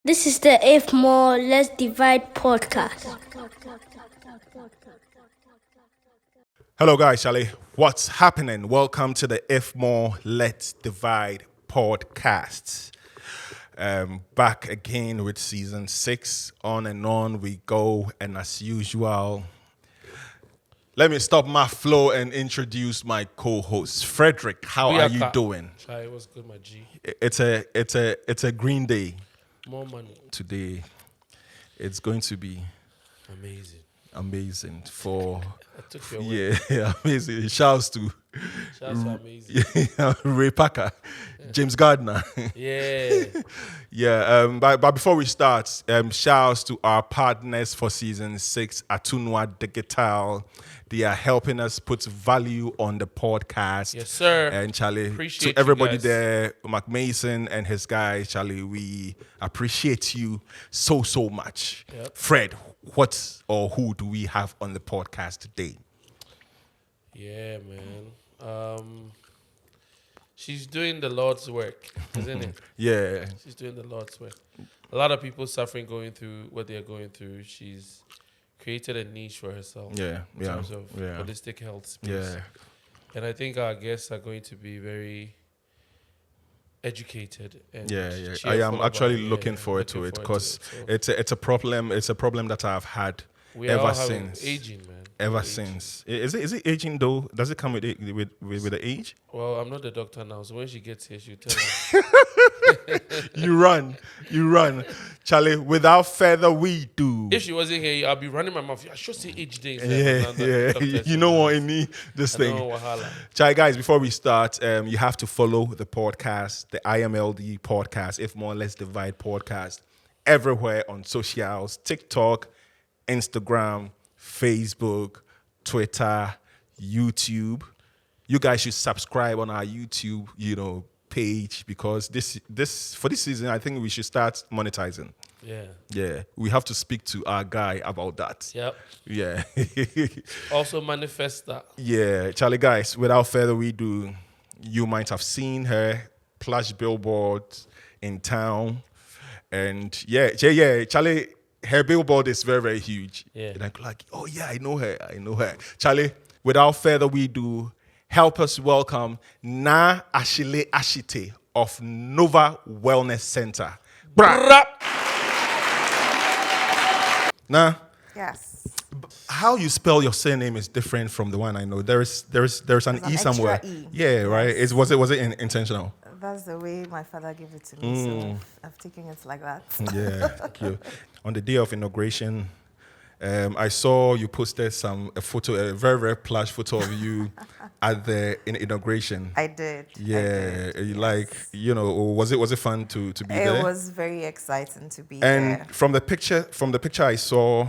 This is the If More, Let's Divide podcast. Hello, guys, Charlie. What's happening? Welcome to the If More, Let's Divide podcast. Back again with season 6. On and on we go. And as usual, let me stop my flow and introduce my co-host, Frederick. How are you doing? Chai, what's good, my G? It's a green day More money. today. It's going to be amazing for I took your word. yeah, amazing. Shouts to Shouts are amazing. Ray Parker, James Gardner. Yeah. Yeah, but before we start, shouts to our partners for season 6, Atunwa Digital. They are helping us put value on the podcast. Yes, sir. And Charlie, Appreciate to everybody you guys. there, Mark Mason and his guys, Charlie, we appreciate you so much. Yep. Fred, what or who do we have on the podcast today? Yeah, man. She's doing the Lord's work, isn't it? Yeah. She's doing the Lord's work. A lot of people suffering, going through what they're going through. She's created a niche for herself in terms of holistic health space. Yeah. And I think our guests are going to be very educated. And Yeah. cheerful I am about actually it. looking Yeah, forward to it because So it's a problem. It's a problem that I've had we are all ever having since. aging, man. Ever Aging. since. Is it aging though? Does it come with the age? Well, I'm not the doctor now, so when she gets here, she'll tell us. You run. Charlie, without further ado. If she wasn't here, I'll be running my mouth. I should say age days. Yeah. You know what I mean? This thing. Chai, guys, before we start, you have to follow the podcast, the IMLD podcast, If More Let's Divide podcast, everywhere on socials, TikTok, Instagram, Facebook, Twitter, YouTube. You guys should subscribe on our YouTube, page because this for this season, I think we should start monetizing. Yeah. Yeah, we have to speak to our guy about that. Yep. Yeah. Also manifest that. Yeah, Charlie, guys, without further ado, you might have seen her plush billboards in town. And yeah, Charlie, her billboard is very, very huge. Yeah. And I'm like, oh yeah, I know her. Charlie, without further ado, help us welcome Naa Asheley Ashietey of Nova Wellness Center. Nah, Yes. how you spell your surname is different from the one I know. There's an There's an E somewhere. extra E. Yeah, right. Yes. Was it intentional? That's the way my father gave it to me, so I've taken it like that. Yeah, thank you. On the day of inauguration, I saw you posted a photo, a very, very plush photo of you at the inauguration. I did. Yeah, I did, was it fun to be there? It was very exciting to be And there. from the picture I saw,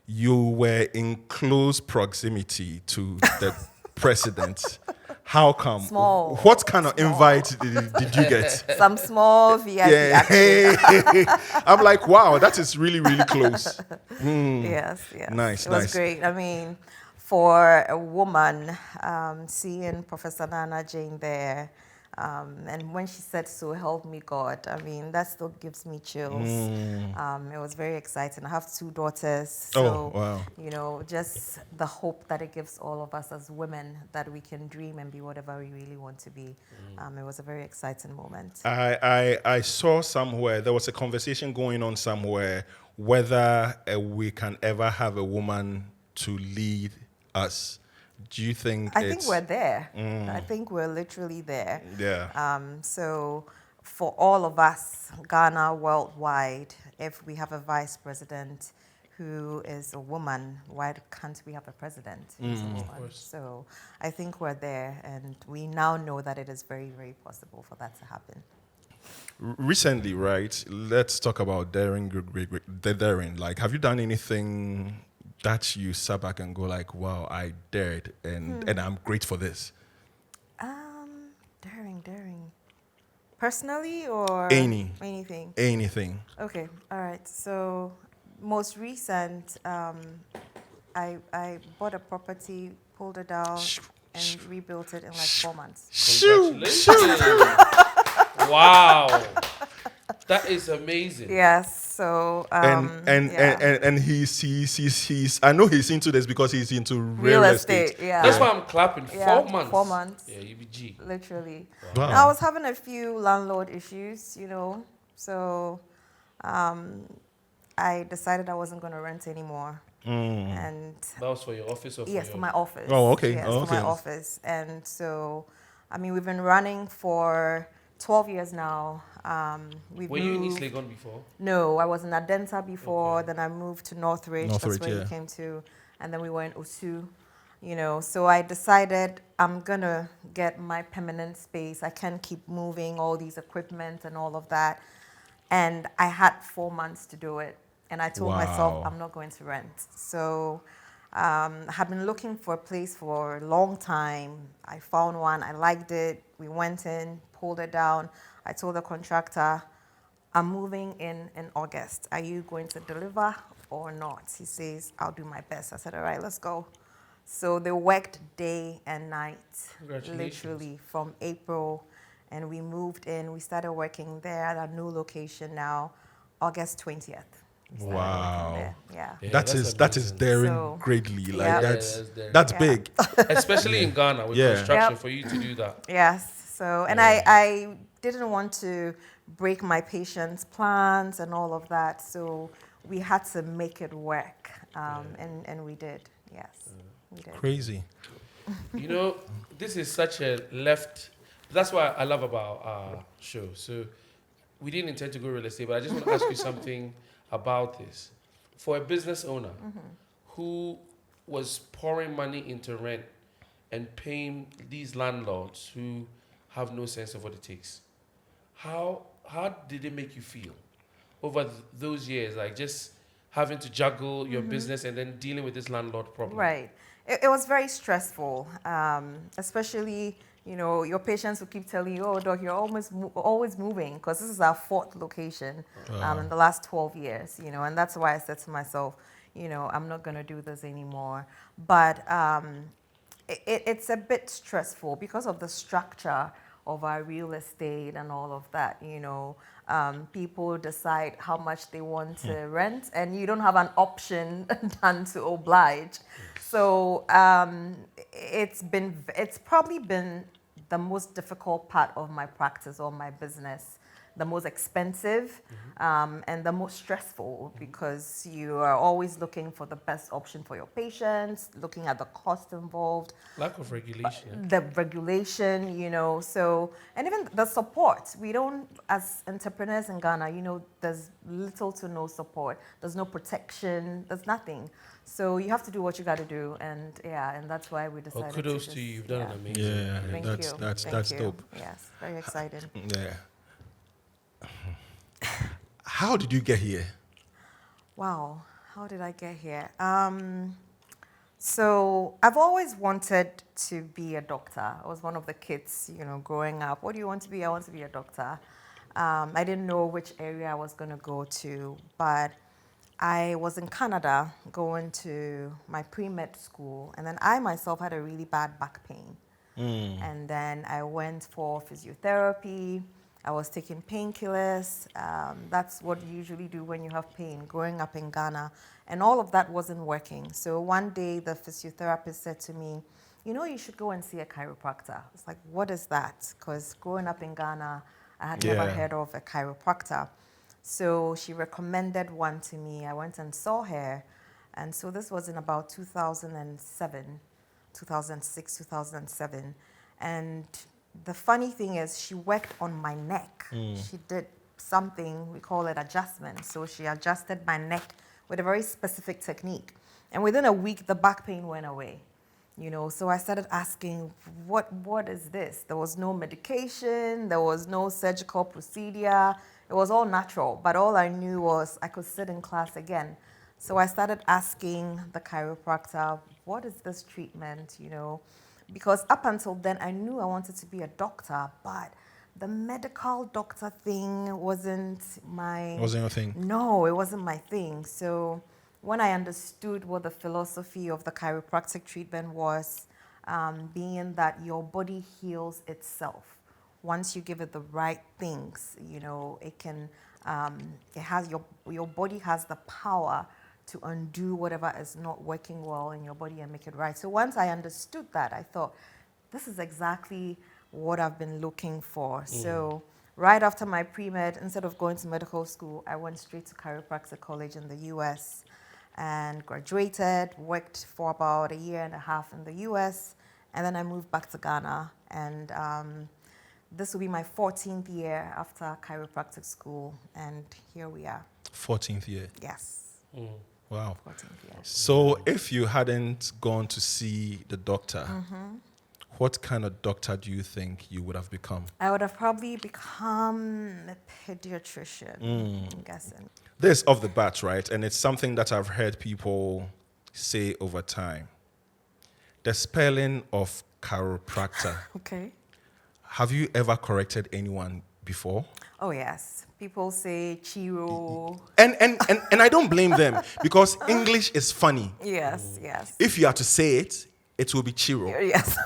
you were in close proximity to the president. How come? Small. What kind of invite did you get? Some small VIP action. Yeah. I'm like, wow, that is really, really close. Yes. Nice, It was nice. great. I mean, for a woman, seeing Professor Nana Jane there, and when she said, "So help me God," I mean, that still gives me chills. It was very exciting. I have 2 daughters, so Oh, wow. just the hope that it gives all of us as women that we can dream and be whatever we really want to be. It was a very exciting moment. I saw somewhere, there was a conversation going on somewhere, whether we can ever have a woman to lead us. Do you think I think we're there. I think we're literally there. Yeah. So for all of us, Ghana, worldwide, if we have a vice president who is a woman, why can't we have a president who's a woman? So I think we're there, and we now know that it is very, very possible for that to happen. Recently, right, let's talk about daring. Like, have you done anything that you sat back and go like, wow, I dared, and I'm great for this? Daring. Personally or anything? Anything. Okay, all right. So most recent, I bought a property, pulled it down, and rebuilt it in like 4 months. Congratulations. Wow. That is amazing. Yes. So and he's I know he's into this because he's into real estate. Yeah. That's why I'm clapping. Yeah, 4 months. 4 months. Yeah, UBG. Literally. Wow. I was having a few landlord issues, so I decided I wasn't going to rent anymore. And that was for your office or for yes, for my office. Oh, okay. Yes, for my office. And so, we've been running for 12 years now. Were you in East Legon before? No, I was in Adenta before. Okay. Then I moved to Northridge. That's where you came to. And then we were in Osu. So I decided I'm going to get my permanent space. I can't keep moving all these equipment and all of that. And I had 4 months to do it. And I told myself I'm not going to rent. So I had been looking for a place for a long time. I found one. I liked it. We went in, pulled it down. I told the contractor, I'm moving in August. Are you going to deliver or not? He says, I'll do my best. I said, all right, let's go. So they worked day and night, literally from April. And we moved in. We started working there at our new location now, August 20th. Wow. Yeah. That is daring greatly. Like that's big. Especially in Ghana with construction for you to do that. Yes. So and I didn't want to break my patients' plans and all of that. So we had to make it work. And we did. Yes. We did. Crazy. This is such a left. That's what I love about our show. So we didn't intend to go real estate, but I just want to ask you something about this. For a business owner who was pouring money into rent and paying these landlords who have no sense of what it takes, how did it make you feel over those years? Like just having to juggle your business and then dealing with this landlord problem. Right. It was very stressful, especially, your patients will keep telling you, oh, doc, you're always moving, because this is our 4th location in the last 12 years, and that's why I said to myself, I'm not going to do this anymore. But it's a bit stressful because of the structure of our real estate and all of that, people decide how much they want to rent, and you don't have an option than to oblige. So it's probably been the most difficult part of my practice or my business, the most expensive and the most stressful, because you are always looking for the best option for your patients, looking at the cost involved. Lack of regulation. The regulation, so, and even the support. We don't, as entrepreneurs in Ghana, there's little to no support. There's no protection. There's nothing. So you have to do what you got to do, and that's why we decided. Kudos to you. You've done an amazing. Yeah, Thank you. That's dope. Yes, very excited. Yeah. How did you get here? Wow, how did I get here? So I've always wanted to be a doctor. I was one of the kids, growing up. What do you want to be? I want to be a doctor. I didn't know which area I was going to go to, but I was in Canada going to my pre-med school, and then I myself had a really bad back pain. And then I went for physiotherapy. I was taking painkillers. That's what you usually do when you have pain, growing up in Ghana. And all of that wasn't working. So one day the physiotherapist said to me, you should go and see a chiropractor. It's like, what is that? Because growing up in Ghana, I had never heard of a chiropractor. So she recommended one to me. I went and saw her. And so this was in about 2007, 2006, 2007. And the funny thing is, she worked on my neck. She did something, we call it adjustment. So she adjusted my neck with a very specific technique. And within a week, the back pain went away. So I started asking, what is this? There was no medication, there was no surgical procedure. It was all natural, but all I knew was I could sit in class again. So I started asking the chiropractor, what is this treatment, Because up until then, I knew I wanted to be a doctor, but the medical doctor thing wasn't Wasn't your thing? No, it wasn't my thing. So when I understood what the philosophy of the chiropractic treatment was, being that your body heals itself. Once you give it the right things, it can it has your body has the power to undo whatever is not working well in your body and make it right. So once I understood that, I thought, this is exactly what I've been looking for. So right after my pre-med, instead of going to medical school, I went straight to chiropractic college in the U.S. and graduated, worked for about 1.5 years in the U.S., and then I moved back to Ghana. And this will be my 14th year after chiropractic school, and here we are. 14th year. Yes. Wow. 14th year. So if you hadn't gone to see the doctor, what kind of doctor do you think you would have become? I would have probably become a pediatrician, I'm guessing. This off the bat, right? And it's something that I've heard people say over time. The spelling of chiropractor. Okay. Have you ever corrected anyone before? Oh, yes. People say chiro. And I don't blame them because English is funny. Yes, yes. If you are to say it, it will be chiro. Yes.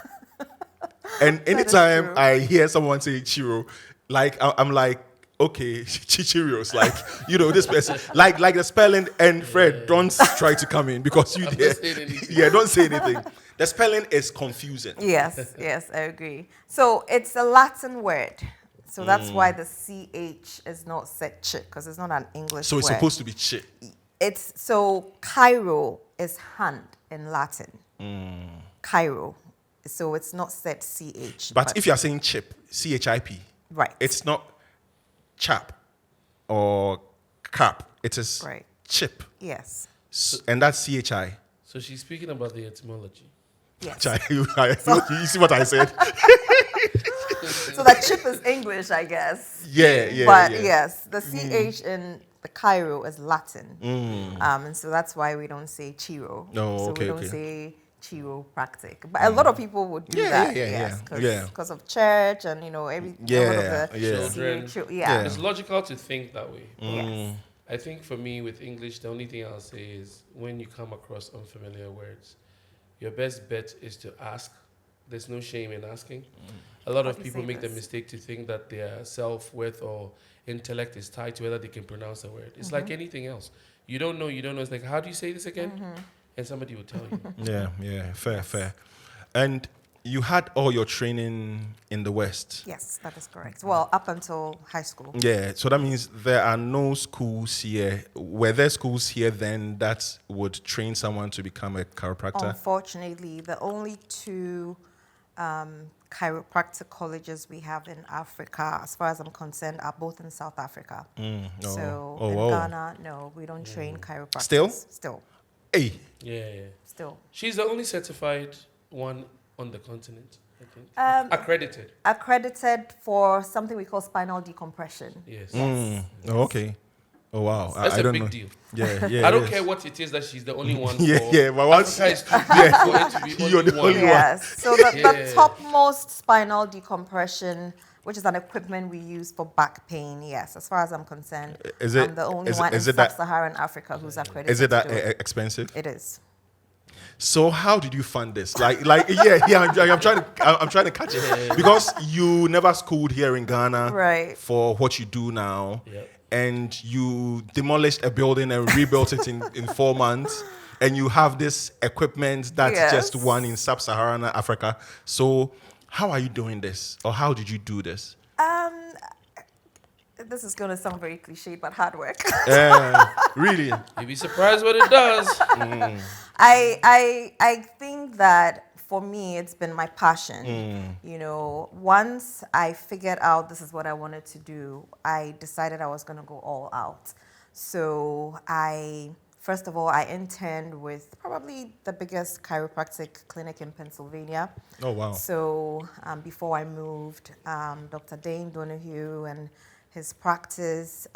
And is anytime true. I hear someone say chiro, like I'm like, okay, Cheerios, like, you know, this person, like the spelling. And Fred, don't try to come in because you I'm dare. not saying anything. Yeah, don't say anything. The spelling is confusing. Yes, yes, I agree. So it's a Latin word. So that's why the CH is not said chi, because it's not an English So it's word. supposed to be chi. So Cairo is hand in Latin. Cairo. So it's not said CH. But if you are saying chip, CHIP, right. it's not chap or cap. It is Right. chip. Yes. And that's CHI. So she's speaking about the etymology. Yes. You see what I said? So that chip is English, I guess. Yeah. But yes, the CH in the Cairo is Latin. And so that's why we don't say chiro. Oh, so okay, we don't okay. say chiropractic. But a lot of people would do that. Yeah. Because of church and, every a lot of the Children. Yeah. It's logical to think that way. Yes. I think for me with English, the only thing I'll say is when you come across unfamiliar words, your best bet is to ask. There's no shame in asking. A lot of do you people say make the this? mistake to think that their self-worth or intellect is tied to whether they can pronounce a word. It's like anything else. You don't know. It's like, how do you say this again? And somebody will tell you. Yeah. Fair. And you had all your training in the West. Yes, that is correct. Well, up until high school. Yeah, so that means there are no schools here. Were there schools here then that would train someone to become a chiropractor? Unfortunately, the only two chiropractic colleges we have in Africa, as far as I'm concerned, are both in South Africa. So in Ghana, no, we don't train chiropractors. Still. Hey, Yeah. Still. She's the only certified one on the continent, I think. Accredited. Accredited for something we call spinal decompression. Yes. Oh, okay. Oh, wow. That's I a don't big know. deal. Yeah. I don't care what it is that she's the only one for. But once Africa is too big for it to be You're only the one. only one. Yes. So the Yeah. topmost spinal decompression, which is an equipment we use for back pain, yes, as far as I'm concerned, Is it- I'm the only is it- one is in it that- sub-Saharan Africa who's accredited. Is it that to do it. expensive? It is. So how did you fund this? I'm trying to catch it because you never schooled here in Ghana, Right. For what you do now, Yep. and you demolished a building and rebuilt it in 4 months, and you have this equipment that's Yes. just one in sub-Saharan Africa. So how are you doing this, or how did you do this? This is going to sound very cliche, but hard work. Really? You'd be surprised what it does. I think that for me, it's been my passion. Once I figured out this is what I wanted to do, I decided I was going to go all out. So first of all, I interned with probably the biggest chiropractic clinic in Pennsylvania. Oh, wow. So before I moved, Dr. Dane Donahue and his practice,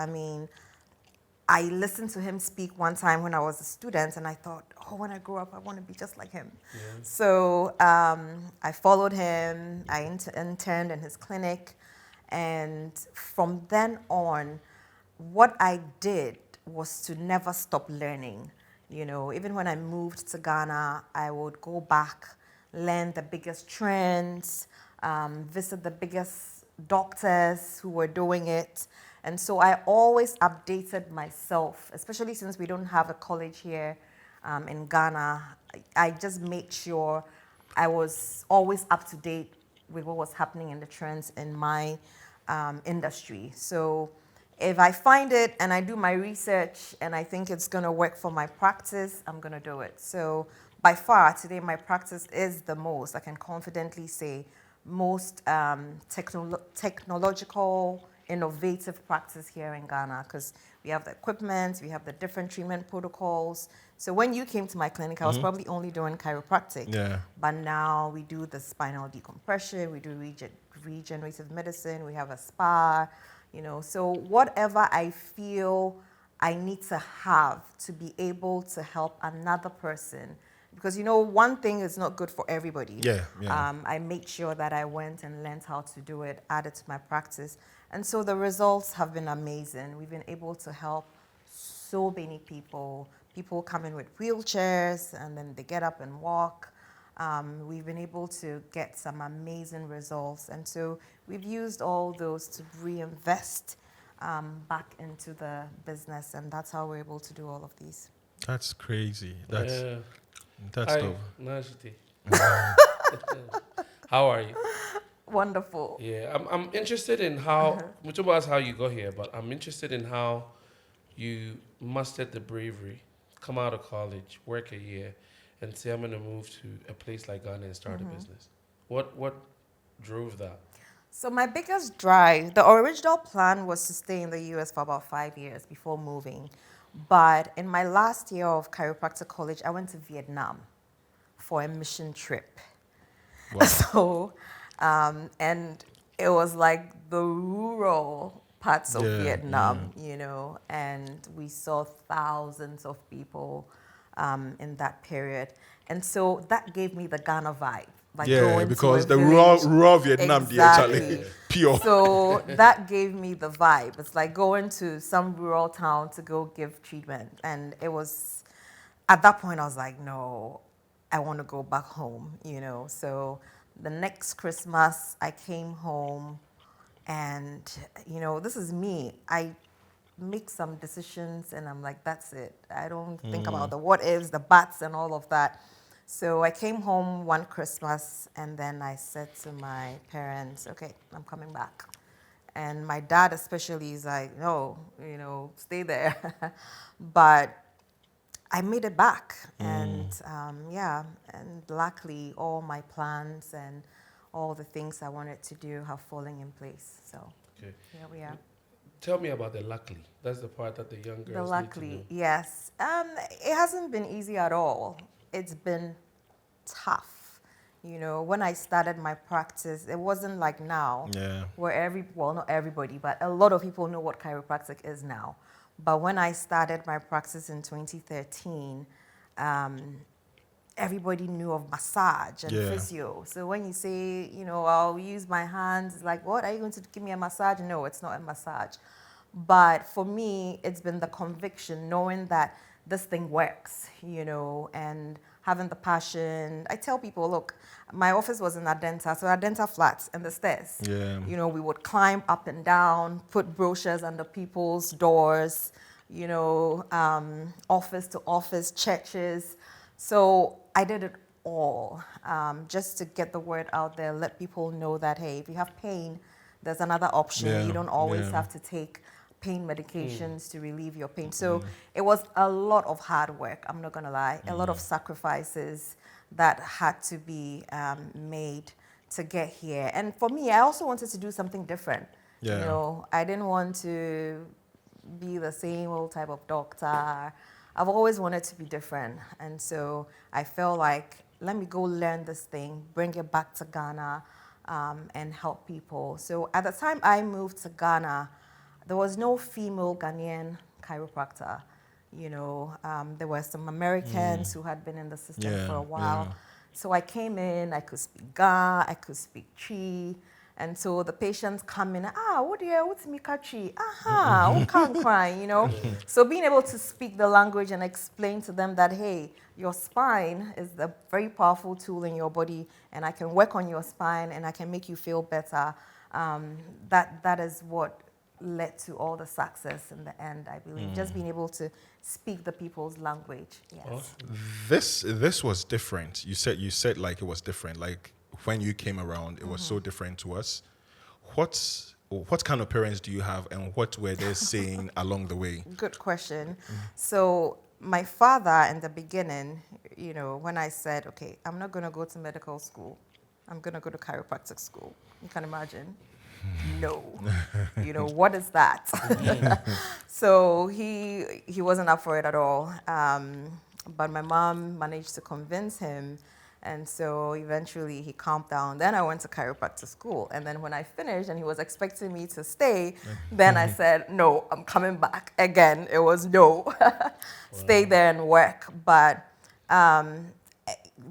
I listened to him speak one time when I was a student, and I thought, when I grow up, I want to be just like him. Yeah. So I followed him. I interned in his clinic. And from then on, what I did was to never stop learning. Even when I moved to Ghana, I would go back, learn the biggest trends, visit the biggest doctors who were doing it, And so I always updated myself, especially since we don't have a college here in Ghana. I just made sure I was always up to date with what was happening in the trends in my industry. So if I find it and I do my research and I think it's going to work for my practice, I'm going to do it. So by far today, my practice is the most, I can confidently say, most technological, innovative practice here in Ghana, because we have the equipment, we have the different treatment protocols. So when you came to my clinic, I was probably only doing chiropractic. Yeah. But now we do the spinal decompression, we do regenerative medicine, we have a spa, So whatever I feel I need to have to be able to help another person, because one thing is not good for everybody. Yeah. I made sure that I went and learned how to do it, added to my practice. And so the results have been amazing. We've been able to help so many people. People come in with wheelchairs and then they get up and walk. We've been able to get some amazing results. And so we've used all those to reinvest back into the business. And that's how we're able to do all of these. That's crazy. That's Hi, dope. Naa Asheley. How are you? Wonderful. Yeah, I'm interested in how, we talk about how you got here, but I'm interested in how you mustered the bravery, come out of college, work a year, and say, I'm going to move to a place like Ghana and start a business. What drove that? So my biggest drive, the original plan was to stay in the US for about 5 years before moving. But in my last year of chiropractic college, I went to Vietnam for a mission trip. Wow. So, and it was like the rural parts of Vietnam, and we saw thousands of people in that period. And so that gave me the Ghana vibe. Like going because to a the village. raw Vietnam, Exactly. pure. So that gave me the vibe. It's like going to some rural town to go give treatment. And it was, at that point, I was like, no, I want to go back home, So the next Christmas, I came home and, this is me. I make some decisions and I'm like, that's it. I don't think about the what ifs, the buts, and all of that. So I came home one Christmas and then I said to my parents, okay, I'm coming back. And my dad especially is like, no, stay there. But I made it back. And and luckily all my plans and all the things I wanted to do have fallen in place. So here we are. Tell me about the luckily. That's the part that the young girls The luckily, need to know. yes. It hasn't been easy at all. It's been tough. When I started my practice, it wasn't like now, where not everybody, but a lot of people know what chiropractic is now. But when I started my practice in 2013, everybody knew of massage and physio. So when you say, I'll use my hands, it's like, what? Are you going to give me a massage? No, it's not a massage. But for me, it's been the conviction, knowing that this thing works, and having the passion. I tell people, look, my office was in Adenta, so Adenta Flats and the stairs. Yeah. We would climb up and down, put brochures under people's doors, office to office, churches. So I did it all just to get the word out there, let people know that, hey, if you have pain, there's another option. You don't always have to take pain medications to relieve your pain. So it was a lot of hard work, I'm not gonna lie, a lot of sacrifices that had to be made to get here. And for me, I also wanted to do something different. I didn't want to be the same old type of doctor. I've always wanted to be different. And so I felt like, let me go learn this thing, bring it back to Ghana, and help people. So at the time I moved to Ghana, there was no female Ghanaian chiropractor. There were some Americans who had been in the system for a while. So I came in, I could speak Ga, I could speak Chi. And so the patients come in, what's Mikachi? Who can't cry, So being able to speak the language and explain to them that, hey, your spine is a very powerful tool in your body, and I can work on your spine and I can make you feel better. That is what led to all the success in the end, I believe. Just being able to speak the people's language. Yes. Awesome. This was different. You said like it was different. Like when you came around, it was so different to us. What kind of parents do you have, and what were they saying along the way? Good question. So my father in the beginning, when I said, okay, I'm not going to go to medical school, I'm going to go to chiropractic school. You can imagine. No. What is that? So he wasn't up for it at all. But my mom managed to convince him. And so eventually he calmed down. Then I went to chiropractic school. And then when I finished and he was expecting me to stay, then I said, no, I'm coming back. Again, it was no. Stay there and work. But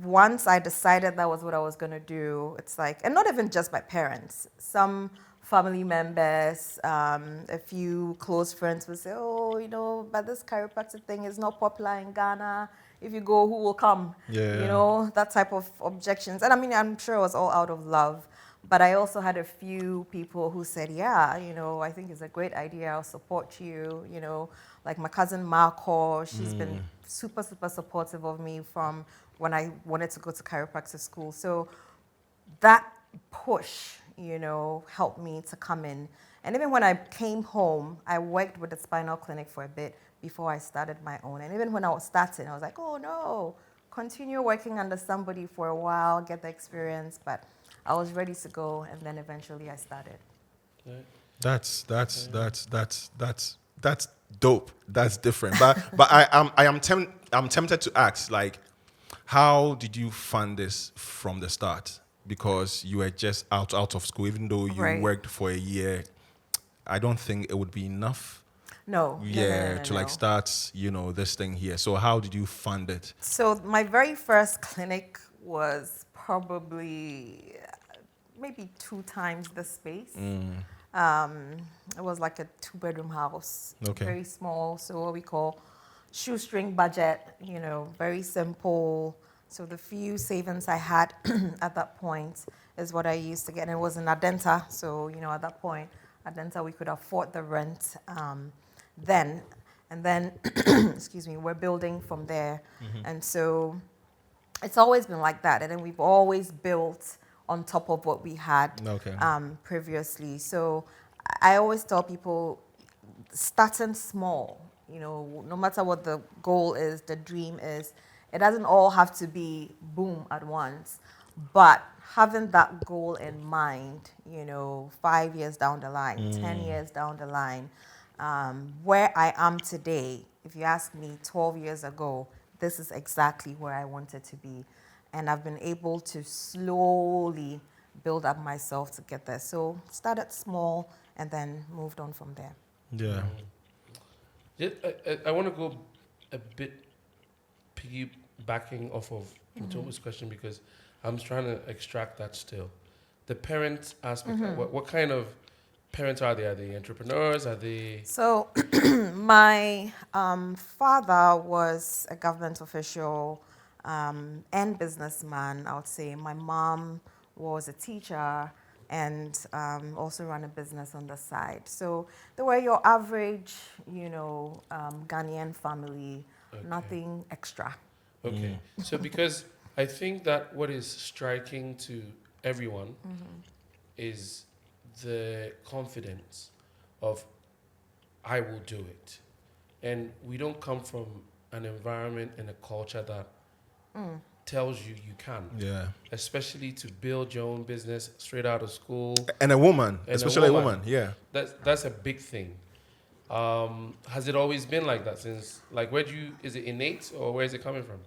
once I decided that was what I was going to do, it's like, and not even just my parents, some family members, a few close friends would say, oh, but this chiropractic thing is not popular in Ghana. If you go, who will come? Yeah. That type of objections. And I mean, I'm sure it was all out of love. But I also had a few people who said, yeah, I think it's a great idea. I'll support you. Like my cousin Marco, she's been super, super supportive of me from when I wanted to go to chiropractic school. So that push, helped me to come in. And even when I came home, I worked with the spinal clinic for a bit before I started my own. And even when I was starting, I was like, oh no, continue working under somebody for a while, get the experience. But I was ready to go, and then eventually I started. Right. That's dope. That's different. But I'm tempted to ask, like, how did you fund this from the start? Because you were just out of school, even though you worked for a year. I don't think it would be enough. No. Yeah, to like start, this thing here. So how did you fund it? So my very first clinic was probably maybe 2 times the space. It was like a 2-bedroom house. Okay. Very small. So what we call shoestring budget, very simple. So the few savings I had at that point is what I used to get. And it was in Adenta. So, at that point, Adenta, we could afford the rent then. And then, excuse me, we're building from there. And so it's always been like that. And then we've always built on top of what we had previously. So I always tell people, starting small, no matter what the goal is, the dream is, it doesn't all have to be boom at once. But having that goal in mind, 5 years down the line, 10 years down the line, where I am today, if you ask me 12 years ago, this is exactly where I wanted to be. And I've been able to slowly build up myself to get there. So started small and then moved on from there. Yeah. I want to go a bit piggybacking off of Mutomo's question, because I'm trying to extract that still. The parent aspect, what kind of parents are they? Are they entrepreneurs? Are they? So my father was a government official and businessman, I would say. My mom was a teacher and also ran a business on the side. So they were your average, Ghanaian family, nothing extra. Okay. So because I think that what is striking to everyone is the confidence of, I will do it. And we don't come from an environment and a culture that tells you you can. Yeah. Especially to build your own business straight out of school. And a woman, especially a woman. Yeah. That's a big thing. Has it always been like that since, like, is it innate or where is it coming from?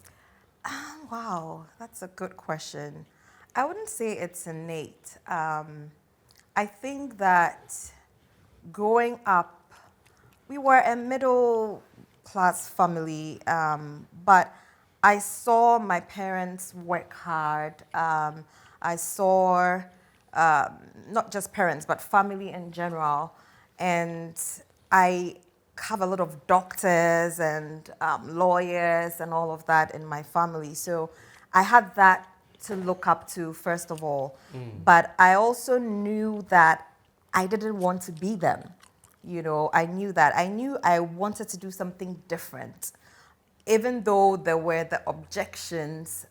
Wow, that's a good question. I wouldn't say it's innate. I think that growing up, we were a middle class family, but I saw my parents work hard. I saw not just parents, but family in general. And I have a lot of doctors and lawyers and all of that in my family. So I had that to look up to, first of all. But I also knew that I didn't want to be them. You know, I knew that. I knew I wanted to do something different. Even though there were the objections,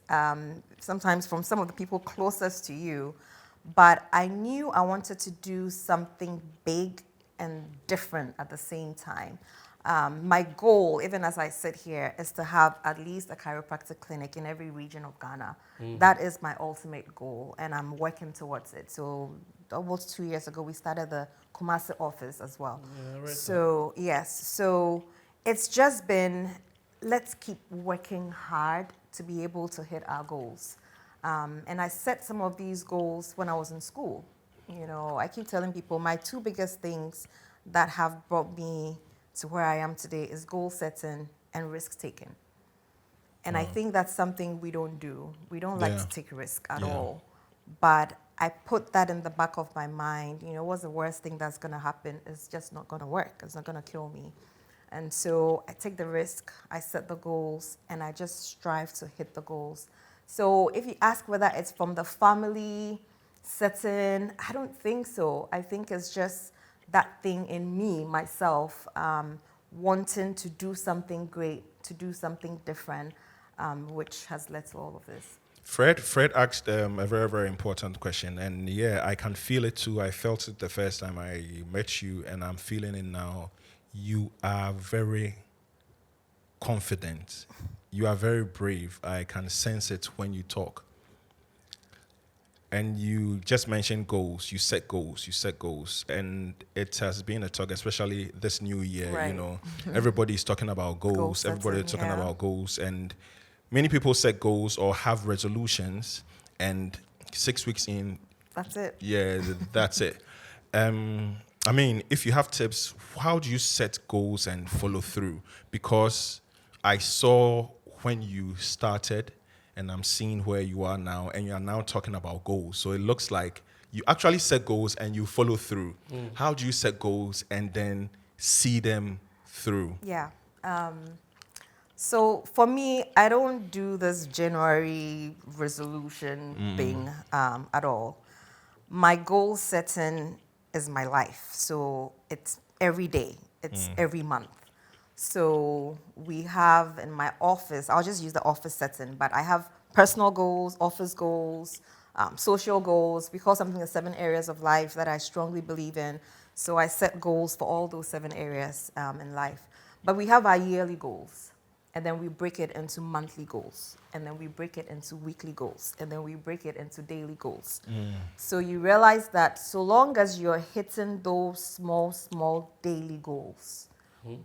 sometimes from some of the people closest to you, but I knew I wanted to do something big and different at the same time. My goal, even as I sit here, is to have at least a chiropractic clinic in every region of Ghana. That is my ultimate goal, and I'm working towards it. So almost 2 years ago, we started the Kumasi office as well. So yes, so it's just been, let's keep working hard to be able to hit our goals. And I set some of these goals when I was in school. You know, I keep telling people my two biggest things that have brought me to where I am today is goal setting and risk taking. And I think that's something we don't do. We don't like to take risk at all. But I put that in the back of my mind. You know, what's the worst thing that's going to happen? It's just not going to work. It's not going to kill me. And so I take the risk, I set the goals, and I just strive to hit the goals. So if you ask whether it's from the family setting, I don't think so. I think it's just that thing in me, myself, wanting to do something great, to do something different, which has led to all of this. Fred asked a very, very important question. And yeah, I can feel it too. I felt it the first time I met you, and I'm feeling it now. You are very confident. You are very brave. I can sense it when you talk. And you just mentioned goals. You set goals. And it has been a talk, especially this new year, Right. you know. Everybody's talking about goals. Goal setting, Everybody's talking about goals. And many people set goals or have resolutions, and 6 weeks in, That's it. yeah, that's it. I mean, if you have tips, how do you set goals and follow through? Because I saw when you started, and I'm seeing where you are now, and you are now talking about goals. So it looks like you actually set goals and you follow through. How do you set goals and then see them through? Yeah. So for me, I don't do this January resolution thing at all. My goal setting is my life. So it's every day, it's every month. So we have in my office, I'll just use the office setting, but I have personal goals, office goals, social goals. We call something the 7 areas of life that I strongly believe in. So I set goals for all those 7 areas in life. But we have our yearly goals, and then we break it into monthly goals, and then we break it into weekly goals, and then we break it into daily goals. So you realize that so long as you're hitting those small daily goals,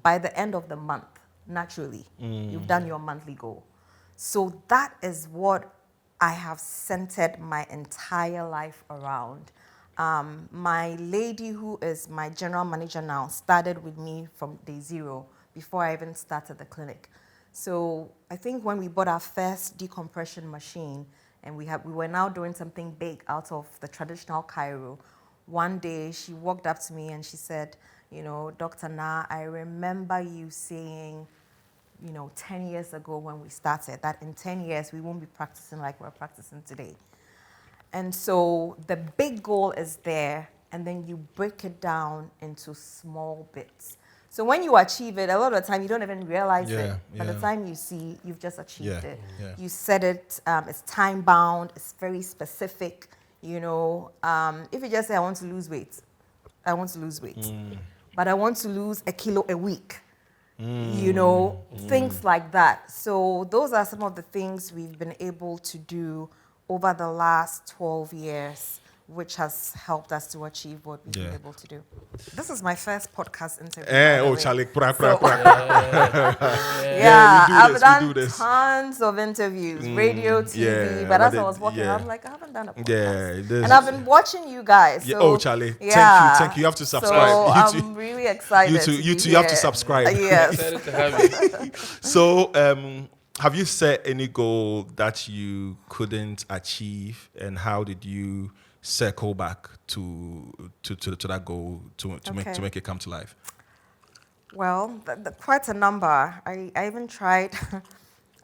by the end of the month, naturally, you've done your monthly goal. So that is what I have centered my entire life around. My lady, who is my general manager now, started with me from day 0 before I even started the clinic. So I think when we bought our first decompression machine, and we were now doing something big out of the traditional chiro, one day she walked up to me and she said, you know, Dr. Naa, I remember you saying, 10 years ago when we started, that in 10 years we won't be practicing like we're practicing today. And so the big goal is there, and then you break it down into small bits. So when you achieve it, a lot of the time you don't even realize it. By the time you see, you've just achieved it. You set it, it's time bound, it's very specific. If you just say, I want to lose weight, I want to lose weight. But I want to lose 1 kilo a week. Things like that. So those are some of the things we've been able to do over the last 12 years, which has helped us to achieve what we've been able to do. This is my first podcast interview. Charlie, I've done tons of interviews, radio, TV, but as I was walking, I'm like, I haven't done a podcast. And I've been watching you guys. So, Charlie, thank you. You have to subscribe. So I'm really excited. You two, you have to subscribe. Yes. Excited to have you. So, have you set any goal that you couldn't achieve, and how did you circle back to that goal to make it come to life? Well, quite a number. I even tried.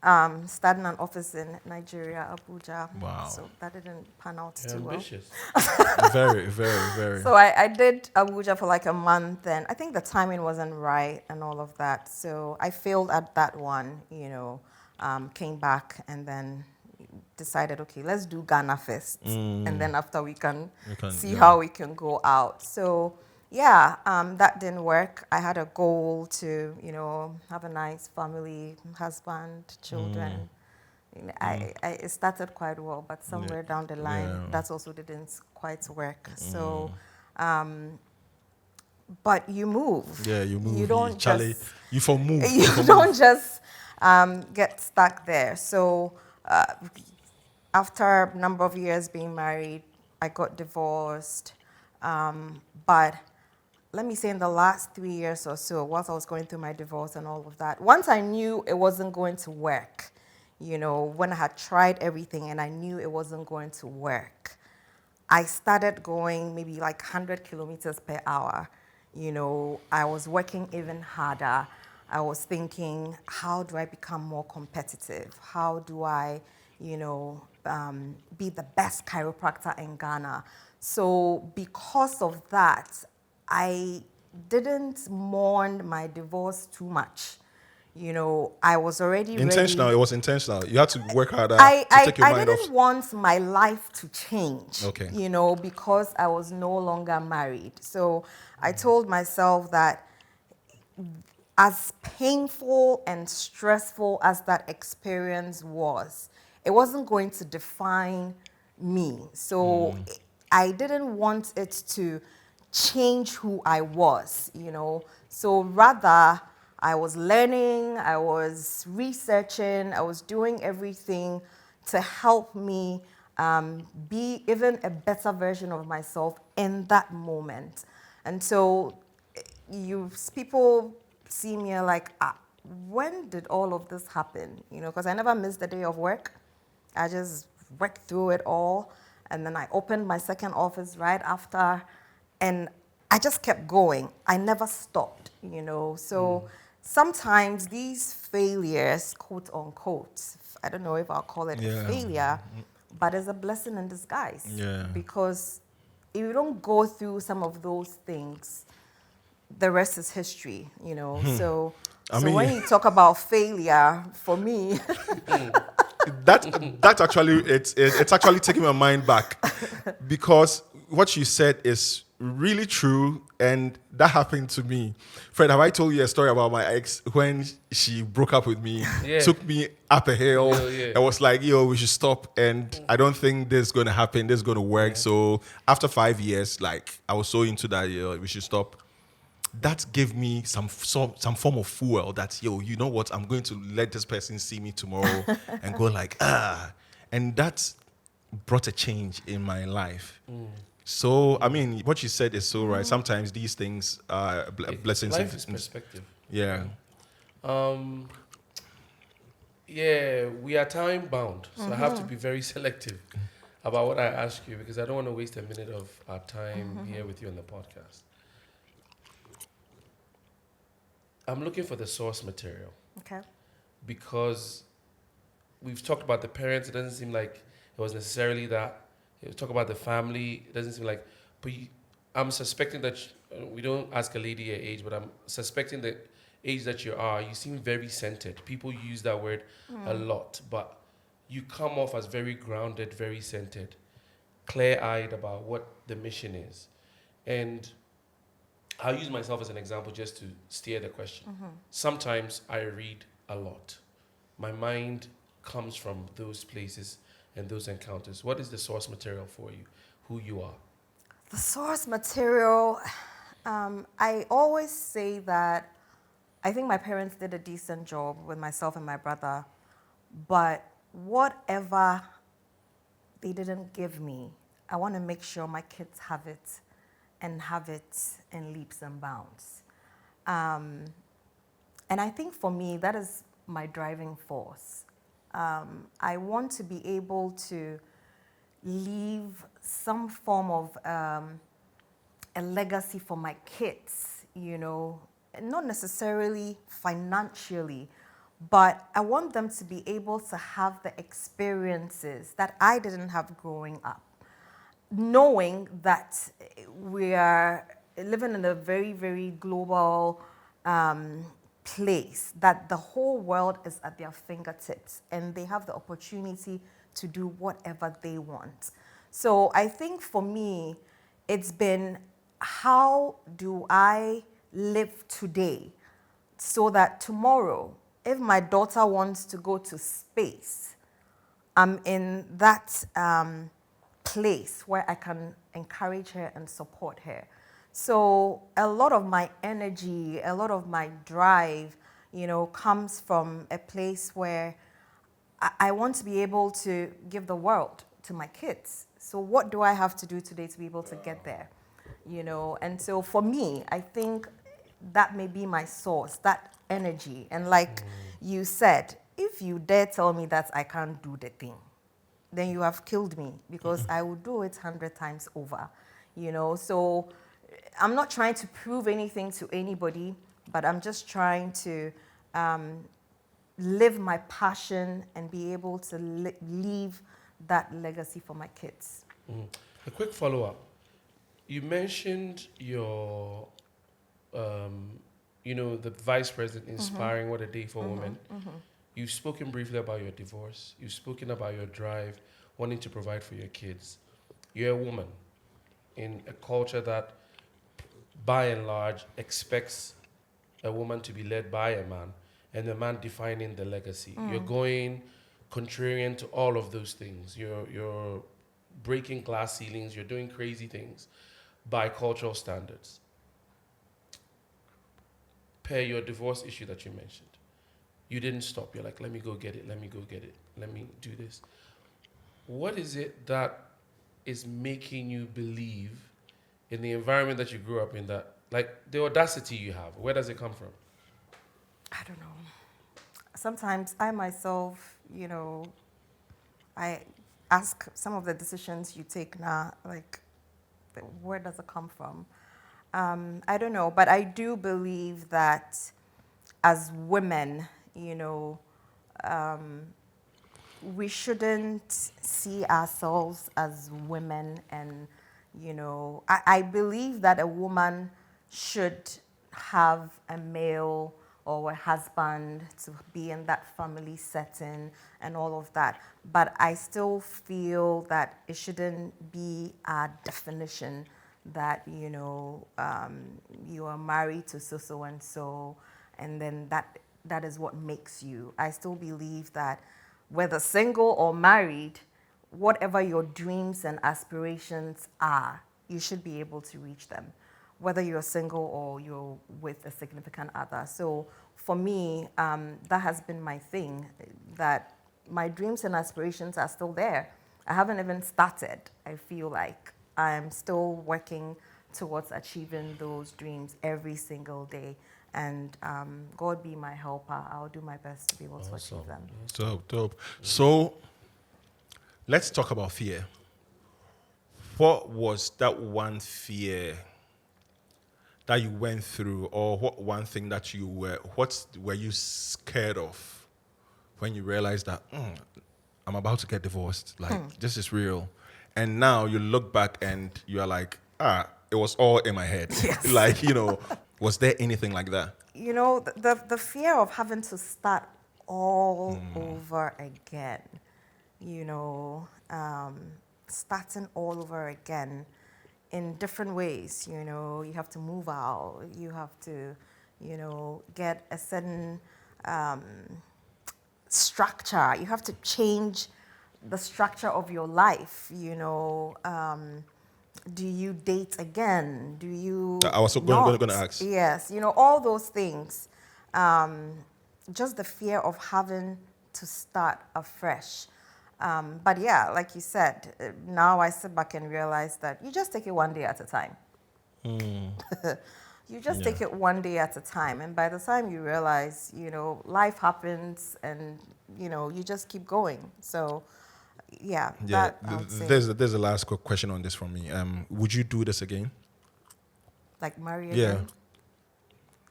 Starting an office in Nigeria, Abuja. Wow. So that didn't pan out You're too ambitious. Very, very, very. well. So I did Abuja for like a month, and I think the timing wasn't right and all of that. So I failed at that one, came back and then decided, okay, let's do Ghana first. And then after we can see how we can go out. So yeah, that didn't work. I had a goal to, have a nice family, husband, children. It started quite well, but somewhere down the line, that also didn't quite work. So, but you move. Yeah, you move. You don't just you for move. you don't just get stuck there. So, after a number of years being married, I got divorced. But let me say in the last 3 years or so, whilst I was going through my divorce and all of that, once I knew it wasn't going to work, when I had tried everything and I knew it wasn't going to work, I started going maybe like 100 kilometers per hour. I was working even harder. I was thinking, how do I become more competitive? How do I, be the best chiropractor in Ghana? So because of that, I didn't mourn my divorce too much. I was already intentional. ready. It was intentional. You had to work harder I to take your I mind didn't off. want my life to change. Okay. Because I was no longer married. So I told myself that as painful and stressful as that experience was, it wasn't going to define me. So I didn't want it to change who I was, So rather, I was learning, I was researching, I was doing everything to help me be even a better version of myself in that moment. And so people see me like, when did all of this happen? Because I never missed a day of work. I just worked through it all. And then I opened my second office right after. And I just kept going. I never stopped, So sometimes these failures, quote unquote, I don't know if I'll call it a failure, but it's a blessing in disguise. Yeah. Because if you don't go through some of those things, the rest is history, So, when you talk about failure, for me, That's actually it's actually taking my mind back, because what you said is really true, and that happened to me. Fred, have I told you a story about my ex when she broke up with me, took me up a hill, and was like, "Yo, we should stop," and I don't think this is going to happen. This is going to work. So after 5 years, like I was so into that, we should stop. That gave me some form of fuel that, you know what, I'm going to let this person see me tomorrow and go like, and that brought a change in my life. So, I mean, what you said is so right. Sometimes these things are blessings. Life is perspective. Yeah. Yeah, we are time bound, so I have to be very selective about what I ask you, because I don't want to waste a minute of our time here with you on the podcast. I'm looking for the source material. okay. Because we've talked about the parents. It doesn't seem like it was necessarily that. We talk about the family. It doesn't seem like. But I'm suspecting that we don't ask a lady her age, but I'm suspecting the age that you are. You seem very centered. People use that word a lot, but you come off as very grounded, very centered, clear-eyed about what the mission is. And I'll use myself as an example just to steer the question. Sometimes I read a lot. My mind comes from those places and those encounters. What is the source material for you, who you are? The source material, I always say that I think my parents did a decent job with myself and my brother, but whatever they didn't give me, I want to make sure my kids have it, and have it in leaps and bounds. And I think for me, that is my driving force. I want to be able to leave some form of a legacy for my kids, not necessarily financially, but I want them to be able to have the experiences that I didn't have growing up, knowing that we are living in a very, very global place, that the whole world is at their fingertips and they have the opportunity to do whatever they want. So I think for me, it's been, how do I live today so that tomorrow, if my daughter wants to go to space, I'm in that place where I can encourage her and support her. So a lot of my energy, a lot of my drive, comes from a place where I want to be able to give the world to my kids. So what do I have to do today to be able to get there? And so for me, I think that may be my source, that energy. And like you said, if you dare tell me that I can't do the thing, then you have killed me, because I will do it 100 times over. So I'm not trying to prove anything to anybody, but I'm just trying to live my passion and be able to leave that legacy for my kids. A quick follow-up. You mentioned your, the vice president inspiring What a Day for Women. You've spoken briefly about your divorce. You've spoken about your drive, wanting to provide for your kids. You're a woman in a culture that, by and large, expects a woman to be led by a man, and the man defining the legacy. You're going contrarian to all of those things. You're breaking glass ceilings. You're doing crazy things by cultural standards. Per your divorce issue that you mentioned, you didn't stop. You're like, let me go get it. Let me go get it. Let me do this. What is it that is making you believe in the environment that you grew up in, that, like, the audacity you have? Where does it come from? I don't know. Sometimes I myself, I ask some of the decisions you take now, like, where does it come from? I don't know, but I do believe that as women, we shouldn't see ourselves as women. And, I believe that a woman should have a male or a husband to be in that family setting and all of that. But I still feel that it shouldn't be a definition that, you are married to so and so, and then that is what makes you. I still believe that whether single or married, whatever your dreams and aspirations are, you should be able to reach them, whether you're single or you're with a significant other. So for me, that has been my thing, that my dreams and aspirations are still there. I haven't even started. I feel like I'm still working towards achieving those dreams every single day. And God be my helper. I'll do my best to be able to achieve them. Dope. So let's talk about fear. What was that one fear that you went through, or what one thing that what were you scared of when you realized that I'm about to get divorced? Like, this is real. And now you look back and you are like, it was all in my head. Yes. Like, was there anything like that? The fear of having to start all over again, starting all over again in different ways. You have to move out, you have to, get a certain structure, you have to change the structure of your life. Do you date again? Do you I was going to ask. Yes, all those things. Just the fear of having to start afresh. But yeah, like you said, now I sit back and realize that you just take it one day at a time. You just take it one day at a time. And by the time you realize, life happens and, you just keep going. So, yeah. There's a last quick question on this from me. Would you do this again? Like marry again? Yeah.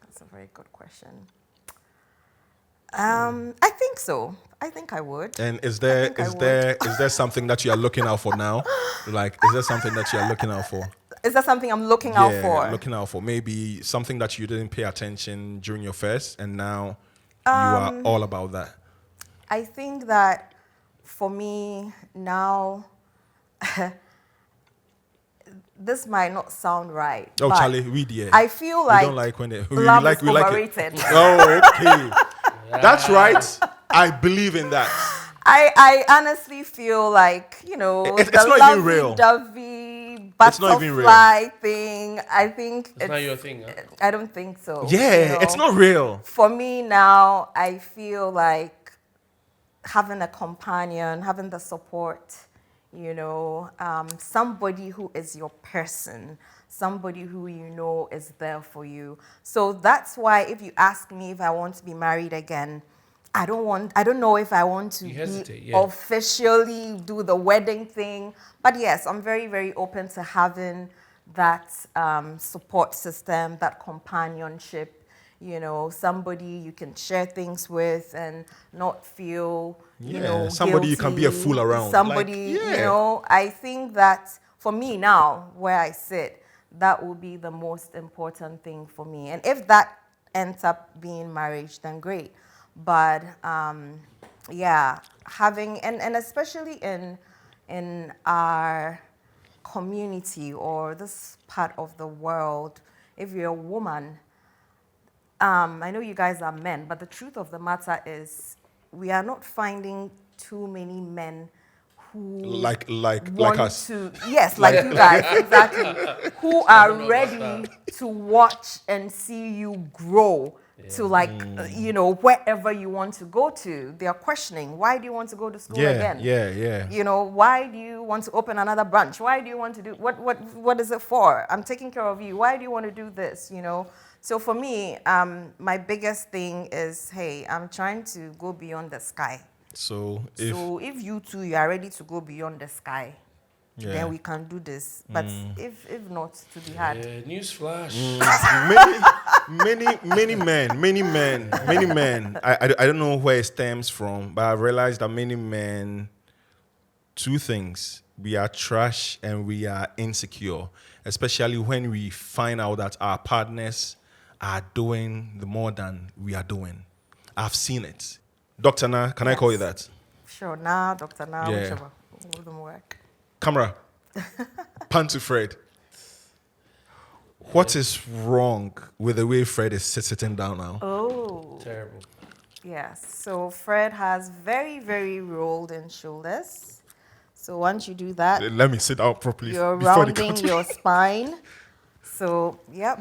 That's a very good question. I think so. I think I would. And is I think I there something that you are looking out for now? Like, is there something that you are looking out for? Is that something I'm looking out for? Looking out for. Maybe something that you didn't pay attention during your first, and now you are all about that. I think that for me now, this might not sound right. Oh, but Charlie, read here. I feel We like don't like when it. love like is overrated. Oh, okay. That's right. I believe in that. I honestly feel like, It's the not even real. lovey-dovey It's not even real. butterfly thing, I think It's not your thing, huh? I don't think so. Yeah, it's not real. For me now, I feel like having a companion, having the support, somebody who is your person, somebody who is there for you. So that's why if you ask me if I want to be married again, I don't know if I want to officially do the wedding thing. But yes, I'm very, very open to having that support system, that companionship, somebody you can share things with and not feel, somebody guilty. you can be a fool around. Somebody, I think that for me now, where I sit, that will be the most important thing for me. And if that ends up being marriage, then great. But having and especially in our community or this part of the world, if you're a woman, I know you guys are men, but the truth of the matter is we are not finding too many men who like us. Yes, like you guys, exactly, who are ready to watch and see you grow to wherever you want to go to. They are questioning, why do you want to go to school again? Why do you want to open another branch? Why do you want to do what is it for? I'm taking care of you. Why do you want to do this? So for me, my biggest thing is, hey, I'm trying to go beyond the sky. So if you two you are ready to go beyond the sky, then we can do this. But if not, to be hard. News flash. Many men. I don't know where it stems from, but I realized that many men, two things: we are trash and we are insecure, especially when we find out that our partners are doing the more than we are doing. I've seen it. Dr. Naa, can I call you that? Sure, Naa, Dr. Naa, whichever. All of them work. Camera. Pan to Fred. What is wrong with the way Fred is sitting down now? Oh. Terrible. Yes. So Fred has very, very rolled in shoulders. So once you do that, let me sit down properly. You're rounding your spine. So, yep.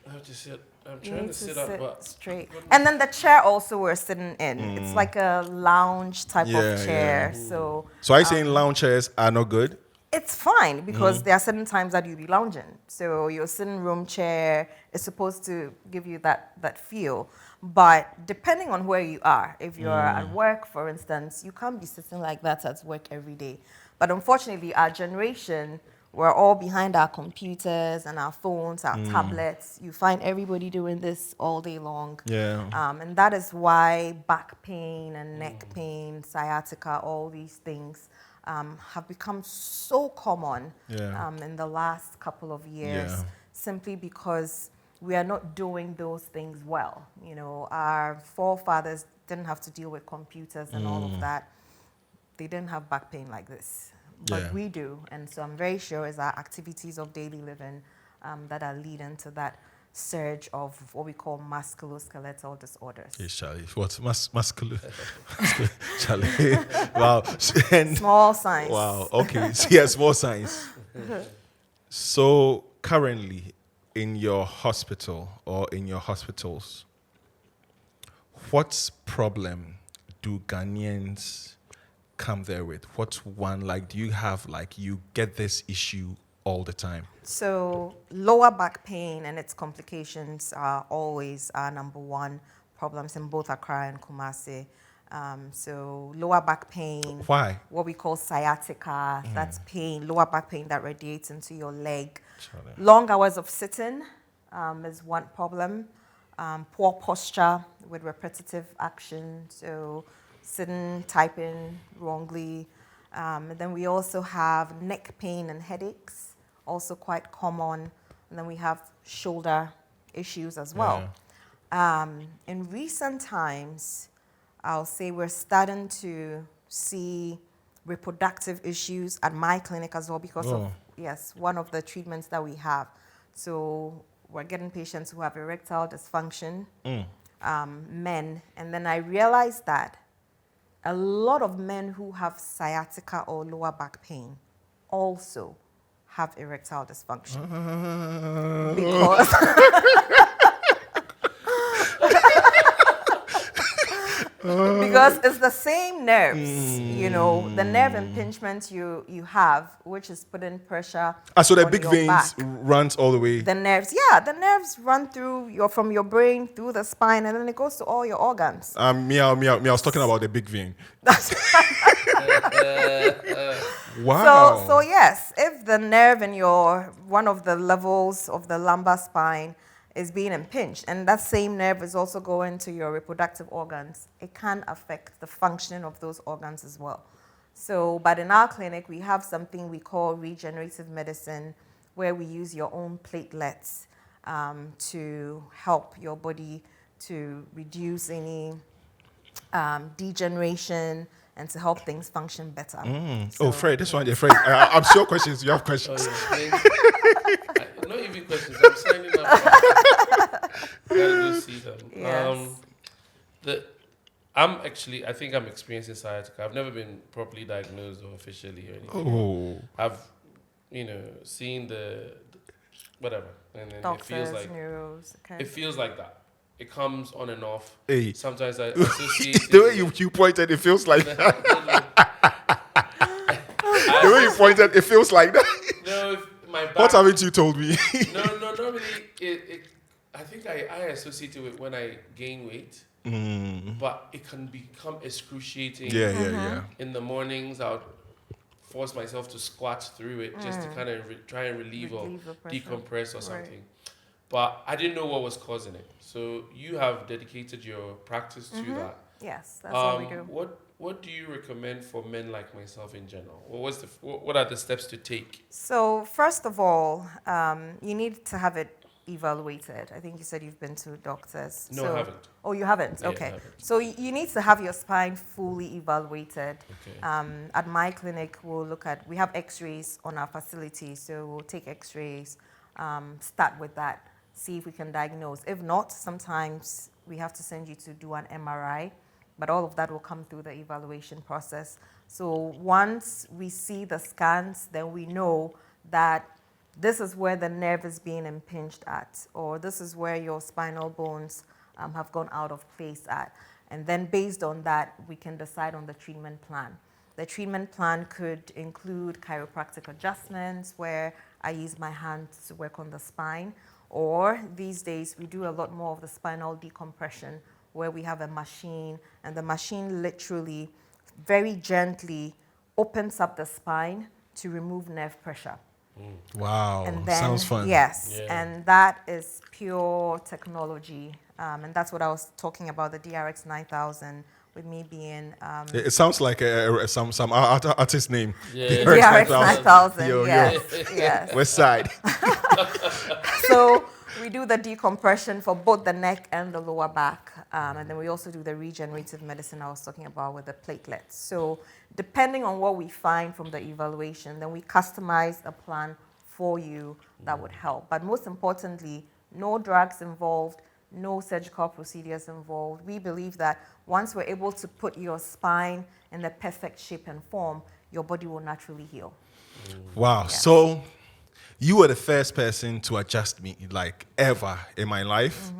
I have to sit. I'm trying to sit up, but straight. And then the chair also we're sitting in. It's like a lounge type of chair. So are you saying lounge chairs are not good? It's fine because there are certain times that you'll be lounging. So your sitting room chair is supposed to give you that feel. But depending on where you are, if you're at work, for instance, you can't be sitting like that at work every day. But unfortunately, our generation, we're all behind our computers and our phones, our tablets. You find everybody doing this all day long. Yeah. And that is why back pain and neck pain, sciatica, all these things have become so common in the last couple of years, simply because we are not doing those things well. Our forefathers didn't have to deal with computers and all of that. They didn't have back pain like this. But we do, and so I'm very sure it's our activities of daily living that are leading to that surge of what we call musculoskeletal disorders. Yes, Charlie. What's Charlie? Wow. Small signs. Wow. Okay. Yeah, small signs. So currently, in your hospital or in your hospitals, what problem do Ghanaians come there with? What's one, do you have, you get this issue all the time? So lower back pain and its complications are always our number one problems in both Accra and Kumasi. So lower back pain. Why? What we call sciatica, that's pain, lower back pain that radiates into your leg. Charlie. Long hours of sitting is one problem. poor posture with repetitive action, so sitting, typing wrongly. And then we also have neck pain and headaches, also quite common. And then we have shoulder issues as well. In recent times, I'll say we're starting to see reproductive issues at my clinic as well because of, yes, one of the treatments that we have. So we're getting patients who have erectile dysfunction, men. And then I realized that a lot of men who have sciatica or lower back pain also have erectile dysfunction. Because because it's the same nerves, you know, the nerve impingement you have, which is putting pressure so the on big your veins back. runs all the way. The nerves, the nerves run through from your brain, through the spine, and then it goes to all your organs. Meow. I was talking about the big vein. That's Wow. So yes, if the nerve in one of the levels of the lumbar spine is being impinged, and that same nerve is also going to your reproductive organs, it can affect the functioning of those organs as well. So, but in our clinic, we have something we call regenerative medicine, where we use your own platelets to help your body to reduce any degeneration and to help things function better. So, Fred, this one, Fred, I'm sure questions. You have questions. Not even questions. I'm signing up. Gotta go see them. Yes. I think I'm experiencing sciatica. I've never been properly diagnosed or officially or anything. I've, seen the whatever, and then Doctors, it feels like neuros, okay. it feels like that. It comes on and off. Hey. Sometimes I associate the way you pointed, it feels like that. The way you pointed, it feels like that. No, my back. What haven't you told me? No. Normally, I think I associate it with when I gain weight. But it can become excruciating. Yeah. In the mornings, I would force myself to squat through it just to kind of try and relieve or decompress or something. But I didn't know what was causing it. So you have dedicated your practice to that. Yes, that's what we do. What do you recommend for men like myself in general? What are the steps to take? So first of all, you need to have it evaluated. I think you said you've been to doctors. No, I haven't. Oh, you haven't? Yeah, Okay. I haven't. So you need to have your spine fully evaluated. Okay. At my clinic, we have x-rays on our facility. So we'll take x-rays, start with that, see if we can diagnose. If not, sometimes we have to send you to do an MRI, but all of that will come through the evaluation process. So once we see the scans, then we know that this is where the nerve is being impinged at, or this is where your spinal bones have gone out of place at. And then based on that, we can decide on the treatment plan. The treatment plan could include chiropractic adjustments, where I use my hands to work on the spine, or these days we do a lot more of the spinal decompression, where we have a machine, and the machine literally very gently opens up the spine to remove nerve pressure. Wow, And then, sounds fun. Yes, Yeah. and that is pure technology. And that's what I was talking about, the DRX 9000, with me being... It sounds like some artist name. Yeah. DRX 9000, Yo. yes. West Side. So we do the decompression for both the neck and the lower back. And then we also do the regenerative medicine I was talking about with the platelets. So depending on what we find from the evaluation, then we customize a plan for you that would help. But most importantly, no drugs involved, no surgical procedures involved. We believe that once we're able to put your spine in the perfect shape and form, your body will naturally heal. Wow. Yes. So you were the first person to adjust me, like, ever in my life.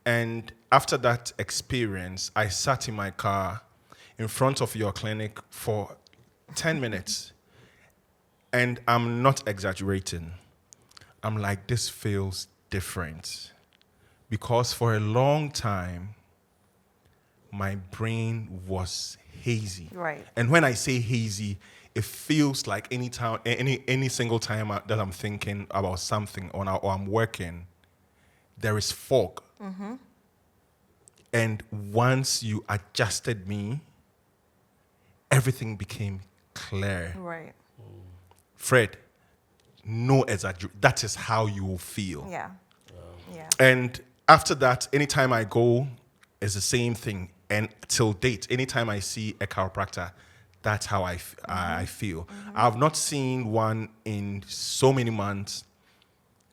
And after that experience, I sat in my car in front of your clinic for 10 minutes. And I'm not exaggerating. I'm like, this feels different. Because for a long time, my brain was hazy. Right. And when I say hazy, it feels like any single time that I'm thinking about something or I'm working, there is fog. And once you adjusted me, everything became clear. Right. Fred, no exaggeration. That is how you will feel. Yeah. Yeah. And after that, anytime I go, it's the same thing. And till date, anytime I see a chiropractor, that's how I feel. I've not seen one in so many months.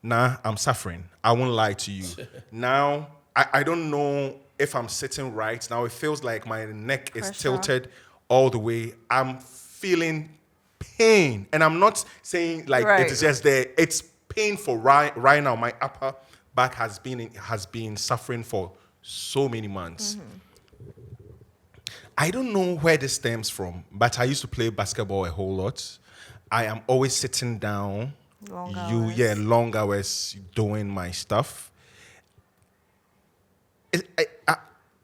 Now I'm suffering. I won't lie to you. Now, I don't know if I'm sitting right. Now it feels like my neck is Pressure. tilted all the way. I'm feeling pain. And I'm not saying like Right. it's just there. It's painful right now. My upper back has been suffering for so many months. I don't know where this stems from, but I used to play basketball a whole lot. I am always sitting down. Long hours. Long hours doing my stuff.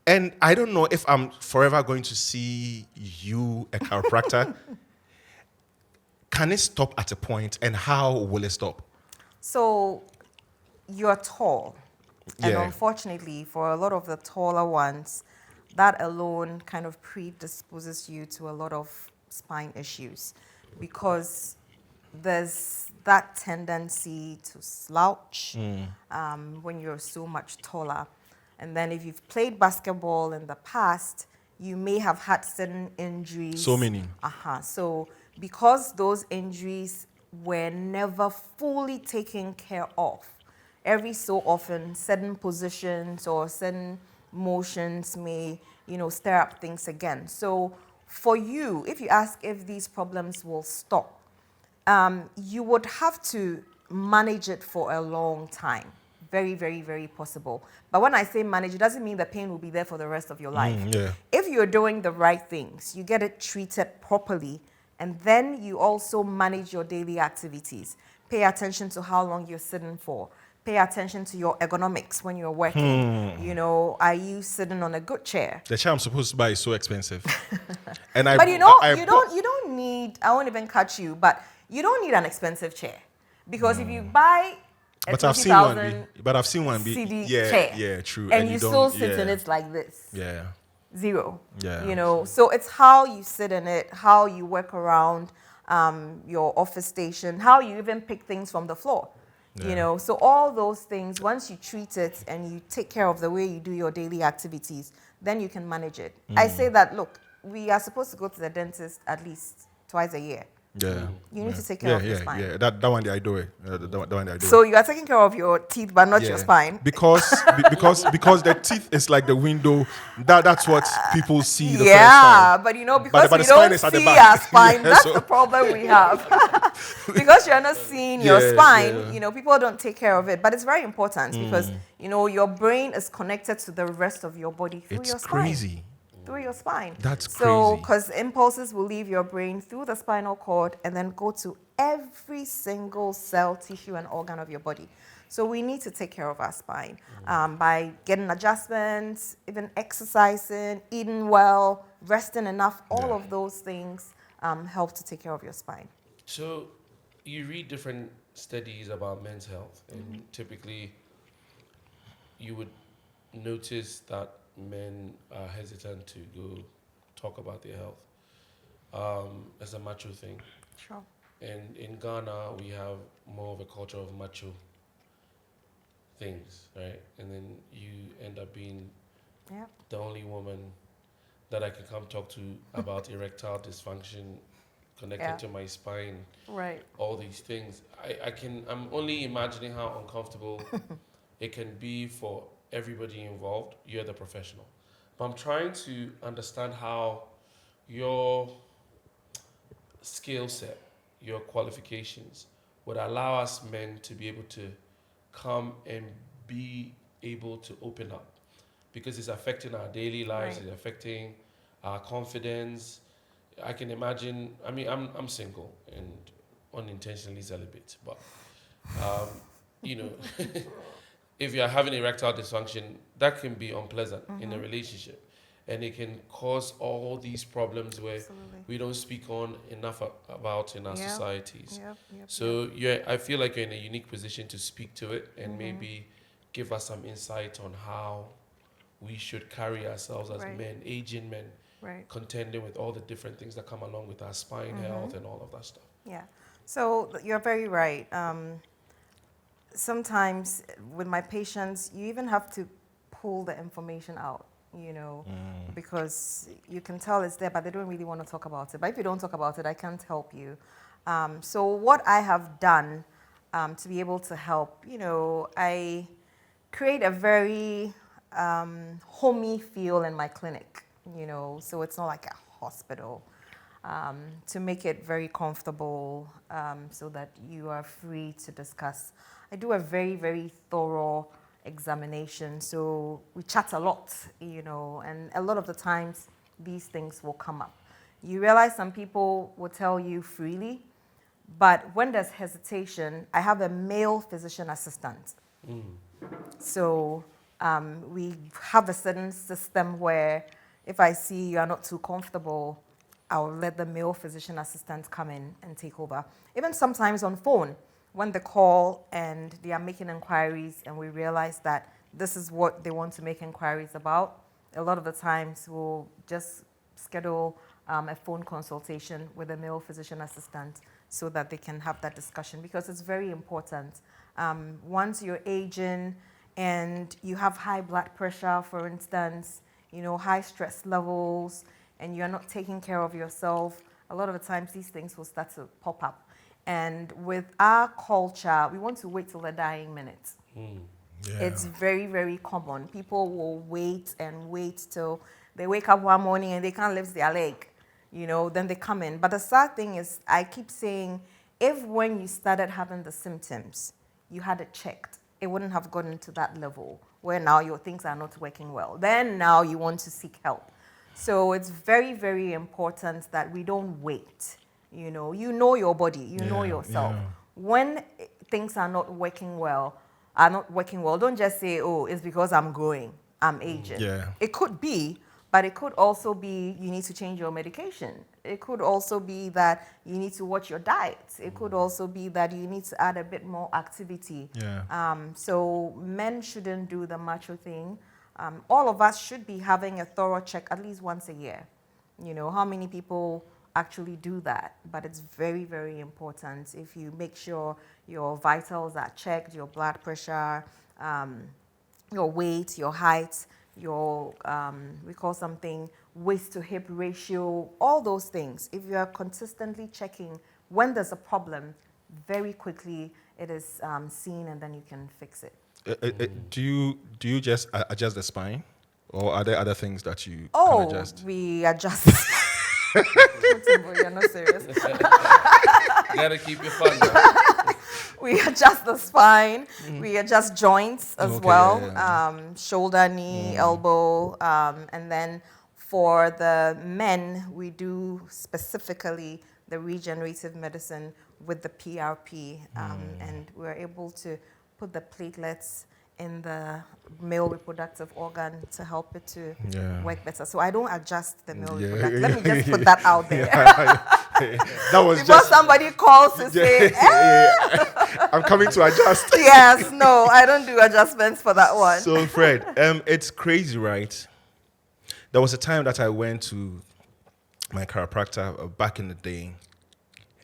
And I don't know if I'm forever going to see you, a chiropractor. Can it stop at a point, and how will it stop? So you're tall. And Yeah. unfortunately, for a lot of the taller ones, that alone kind of predisposes you to a lot of spine issues because there's that tendency to slouch when you're so much taller. And then if you've played basketball in the past, you may have had certain injuries. So many. So because those injuries were never fully taken care of, every so often certain positions or certain motions may, stir up things again. So for you, if you ask if these problems will stop, you would have to manage it for a long time. Very, very, very possible. But when I say manage, it doesn't mean the pain will be there for the rest of your life. Yeah. If you're doing the right things, you get it treated properly, and then you also manage your daily activities. Pay attention to how long you're sitting for. Pay attention to your ergonomics when you're working. Are you sitting on a good chair? The chair I'm supposed to buy is so expensive. And But you don't need, I won't even cut you, but you don't need an expensive chair. Because if you buy a But I've seen one be. CD Yeah, chair, yeah, true. and you don't- still sit yeah, in it like this. Yeah. Zero. Yeah. So it's how you sit in it, how you work around your office station, how you even pick things from the floor. Yeah. So all those things, once you treat it and you take care of the way you do your daily activities, then you can manage it. I say that, look, we are supposed to go to the dentist at least twice a year. Yeah. You need to take care of your spine. Yeah. That one day I do it. That one day I do So it. you are taking care of your teeth, but not your spine. Because the teeth is like the window. That's what people see the first Yeah, time. but because but we the spine don't is at the see back. our spine, Yeah, that's so- the problem we have. Because you're not seeing your Yeah, spine, yeah. people don't take care of it. But it's very important because, your brain is connected to the rest of your body through It's your spine. crazy. Through your spine. That's So, crazy. because impulses will leave your brain through the spinal cord and then go to every single cell, tissue, and organ of your body. So we need to take care of our spine by getting adjustments, even exercising, eating well, resting enough. All of those things help to take care of your spine. So you read different studies about men's health, and typically you would notice that men are hesitant to go talk about their health as a macho thing. Sure. And in Ghana, we have more of a culture of macho things, right? And then you end up being Yeah. the only woman that I can come talk to about erectile dysfunction connected Yeah. to my spine, Right. all these things. I'm only imagining how uncomfortable it can be for everybody involved. You're the professional. But I'm trying to understand how your skill set, your qualifications would allow us men to be able to come and be able to open up, because it's affecting our daily lives, Right. it's affecting our confidence. I can imagine, I'm single and unintentionally celibate, but if you're having erectile dysfunction, that can be unpleasant in a relationship. And it can cause all these problems where Absolutely. we don't speak on enough about in our Yeah. societies. Yep. So I feel like you're in a unique position to speak to it and maybe give us some insight on how we should carry ourselves as Right. men, aging men, Right. contending with all the different things that come along with our spine health and all of that stuff. Yeah. So you're very right. Sometimes with my patients, you even have to pull the information out, because you can tell it's there, but they don't really want to talk about it. But if you don't talk about it, I can't help you. So what I have done to be able to help, I create a very homey feel in my clinic, so it's not like a hospital. To make it very comfortable so that you are free to discuss. I do a very, very thorough examination, so we chat a lot, and a lot of the times these things will come up. You realize some people will tell you freely, but when there's hesitation, I have a male physician assistant. So we have a certain system where if I see you are not too comfortable, I'll let the male physician assistant come in and take over. Even sometimes on phone, when they call and they are making inquiries and we realize that this is what they want to make inquiries about, a lot of the times we'll just schedule a phone consultation with a male physician assistant so that they can have that discussion, because it's very important. Once you're aging and you have high blood pressure, for instance, high stress levels, and you're not taking care of yourself, a lot of the times these things will start to pop up. And with our culture, we want to wait till the dying minute. Yeah. It's very, very common. People will wait and wait till they wake up one morning and they can't lift their leg, then they come in. But the sad thing is, I keep saying, if when you started having the symptoms, you had it checked, it wouldn't have gotten to that level where now your things are not working well. Then now you want to seek help. So it's very, very important that we don't wait. You know your body, you know yourself. Yeah. When things are not working well, don't just say, oh, it's because I'm growing, I'm aging. Yeah. It could be, but it could also be you need to change your medication. It could also be that you need to watch your diet. It could also be that you need to add a bit more activity. Yeah. So men shouldn't do the macho thing. All of us should be having a thorough check at least once a year. How many people actually do that? But it's very, very important. If you make sure your vitals are checked, your blood pressure, your weight, your height, your, we call something waist to hip ratio, all those things. If you are consistently checking when there's a problem, very quickly it is seen and then you can fix it. Do you just adjust the spine, or are there other things that you can adjust? We adjust. You're not serious. You gotta keep it fun, man. We adjust the spine. We adjust joints as well. Yeah. Shoulder, knee, elbow, and then for the men, we do specifically the regenerative medicine with the PRP, and we're able to put the platelets in the male reproductive organ to help it to work better. So I don't adjust the male reproductive. Let me just put that out there. That was Before just somebody calls to say, I'm coming to adjust. yes, no, I don't do adjustments for that one. So Fred, it's crazy, right? There was a time that I went to my chiropractor back in the day,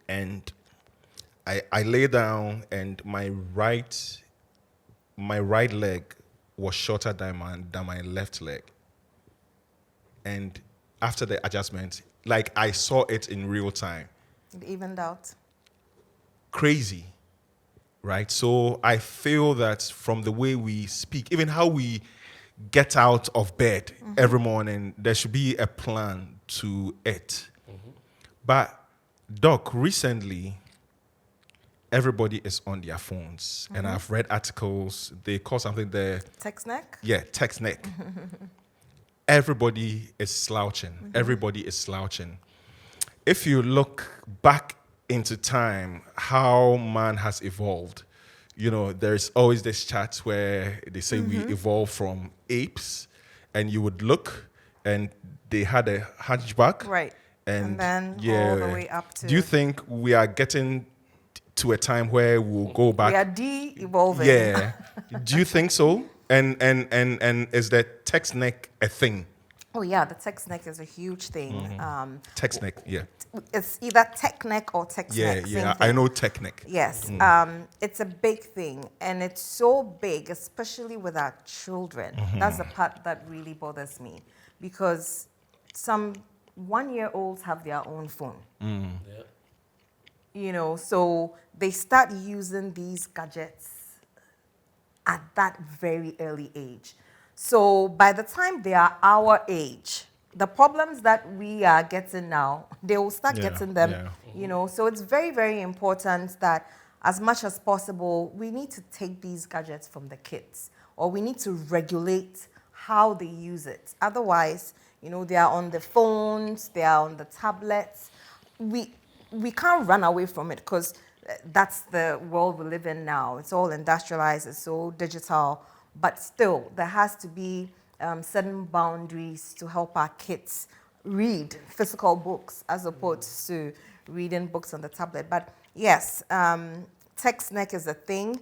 and I lay down, and my right leg was shorter than my left leg. And after the adjustment, like I saw it in real time. It evened out. Crazy, right? So I feel that from the way we speak, even how we get out of bed every morning, there should be a plan to it. But Doc, recently, everybody is on their phones, and I've read articles. They call something the Text neck? Yeah, text neck. Everybody is slouching. Everybody is slouching. If you look back into time, how man has evolved, there's always this chat where they say we evolved from apes, and you would look, and they had a hunchback. Right. And then all the way up to... Do you think we are getting to a time where we'll go back? We are de-evolving. Yeah. Do you think so? And is the text neck a thing? Oh yeah, the text neck is a huge thing. Text neck, yeah. It's either tech neck or text Yeah, neck. yeah. Same I thing. know tech neck. Yes, it's a big thing, and it's so big, especially with our children. That's the part that really bothers me, because some 1-year-olds have their own phone. Yeah. You know, so they start using these gadgets at that very early age. So by the time they are our age, the problems that we are getting now, they will start Yeah, getting them, yeah. you know. So it's very, very important that as much as possible, we need to take these gadgets from the kids, or we need to regulate how they use it. Otherwise, you know, they are on the phones, they are on the tablets. We can't run away from it, because that's the world we live in now. It's all industrialized, it's so digital, but still there has to be certain boundaries to help our kids read physical books as opposed to reading books on the tablet. But yes, text neck is a thing.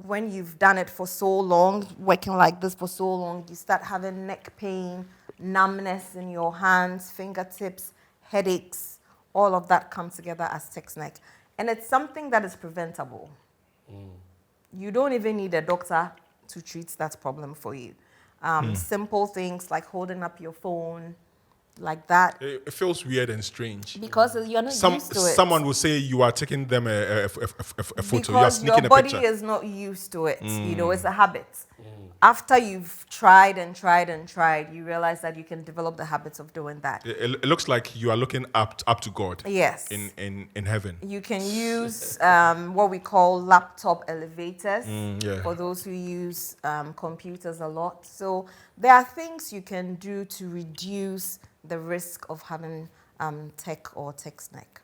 When you've done it for so long, working like this for so long, you start having neck pain, numbness in your hands, fingertips, headaches. All of that comes together as text neck. And it's something that is preventable. You don't even need a doctor to treat that problem for you. Simple things like holding up your phone, like that, It feels weird and strange. because you're not used to it. Someone will say you are taking them a photo. You are Because sneaking your a body picture. is not used to it. You know, it's a habit. After you've tried and tried and tried, you realize that you can develop the habits of doing that. It looks like you are looking up to God. Yes. In heaven. You can use what we call laptop elevators yeah. for those who use computers a lot. So there are things you can do to reduce the risk of having tech or text neck.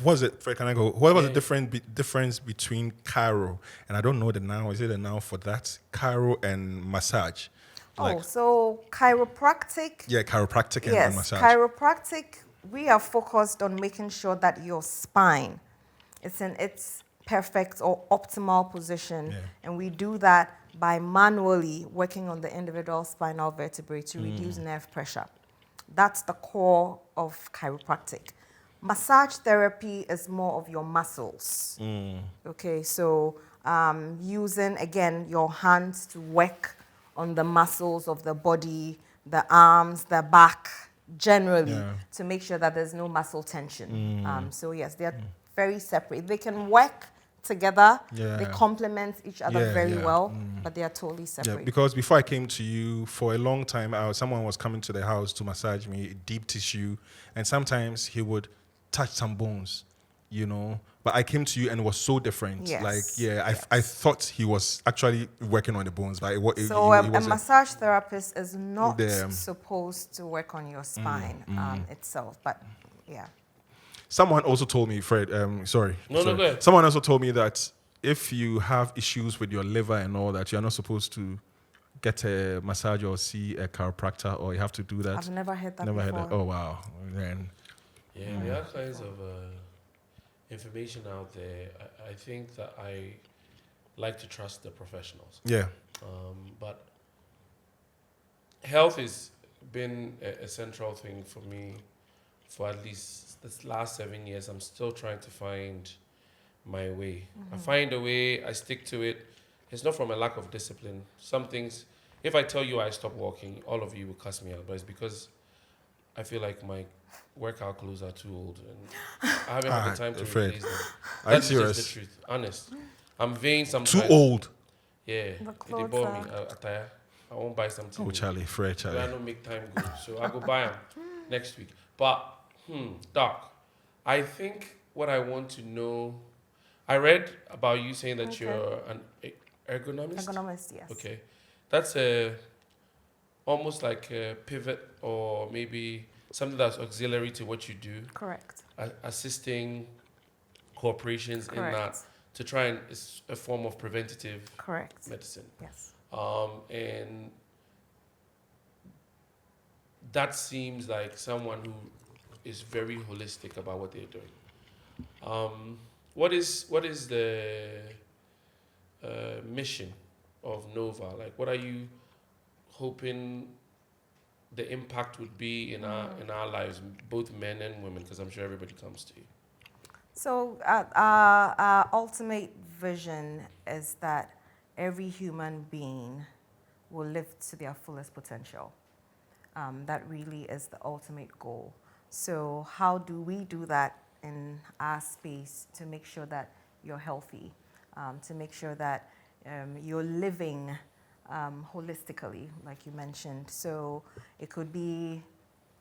Was it? Fred, can I go? What was the difference between chiro, and I don't know the noun? Is it a noun for that? Chiro and massage. So chiropractic. Yeah, chiropractic and Yes, massage. chiropractic, we are focused on making sure that your spine is in its perfect or optimal position. Yeah. And we do that by manually working on the individual spinal vertebrae to reduce nerve pressure. That's the core of chiropractic. Massage therapy is more of your muscles. Okay, so using, again, your hands to work on the muscles of the body, the arms, the back, generally, to make sure that there's no muscle tension. So yes, they're very separate. They can work together. Yeah. They complement each other very well, but they are totally separate. Yeah, because before I came to you, for a long time, someone was coming to the house to massage me, deep tissue, and sometimes he would touch some bones, you know. But I came to you and it was so different. Yes. Like, I thought he was actually working on the bones, but it So wasn't. a massage therapist is not The, supposed to work on your spine itself, but yeah. Someone also told me, Fred, sorry. No, go ahead. Someone also told me that if you have issues with your liver and all that, you're not supposed to get a massage or see a chiropractor, or you have to do that. I've never heard that Never before. heard that. Oh, wow. Then, Yeah, there are kinds of information out there. I think that I like to trust the professionals. yeah. But health has been a central thing for me for at least this last 7 years. I'm still trying to find my way. I find a way, I stick to it. It's not from a lack of discipline. Some things, if I tell you I stop walking, all of you will cuss me out, but it's because I feel like my workout clothes are too old and I haven't had the time to Fred, replace them. are you That's just serious? the truth, honest. I'm vain sometimes. Too old. Yeah, The they clothes bore me. are- Attire. I won't buy something. Oh, Charlie, Fred, I Charlie. don't make time go, so I go buy them next week. But Doc, I think what I want to know. I read about you saying that Okay. you're an ergonomist. Ergonomist, yes. Okay, that's almost like a pivot, or maybe something that's auxiliary to what you do, Correct. assisting corporations in that Correct. to try and it's a form of preventative Correct. medicine. Yes. And that seems like someone who is very holistic about what they're doing. What is the mission of Nova? Like, what are you hoping the impact would be in our lives, both men and women? Because I'm sure everybody comes to you. So our ultimate vision is that every human being will live to their fullest potential. That really is the ultimate goal. So how do we do that in our space to make sure that you're healthy, to make sure that you're living holistically, like you mentioned? So it could be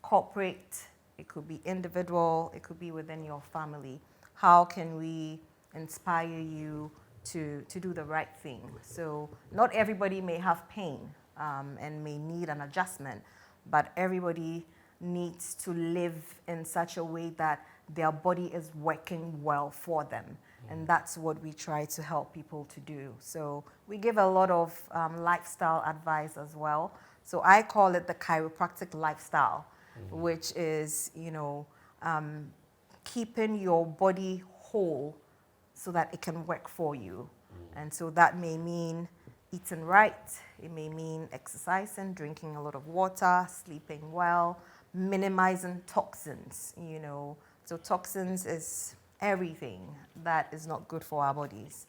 corporate, it could be individual, it could be within your family. How can we inspire you to do the right thing? So not everybody may have pain and may need an adjustment, but everybody needs to live in such a way that their body is working well for them. And that's what we try to help people to do. So we give a lot of lifestyle advice as well. So I call it the chiropractic lifestyle, which is, keeping your body whole so that it can work for you. And so that may mean eating right, it may mean exercising, drinking a lot of water, sleeping well, minimizing toxins, So toxins is everything that is not good for our bodies.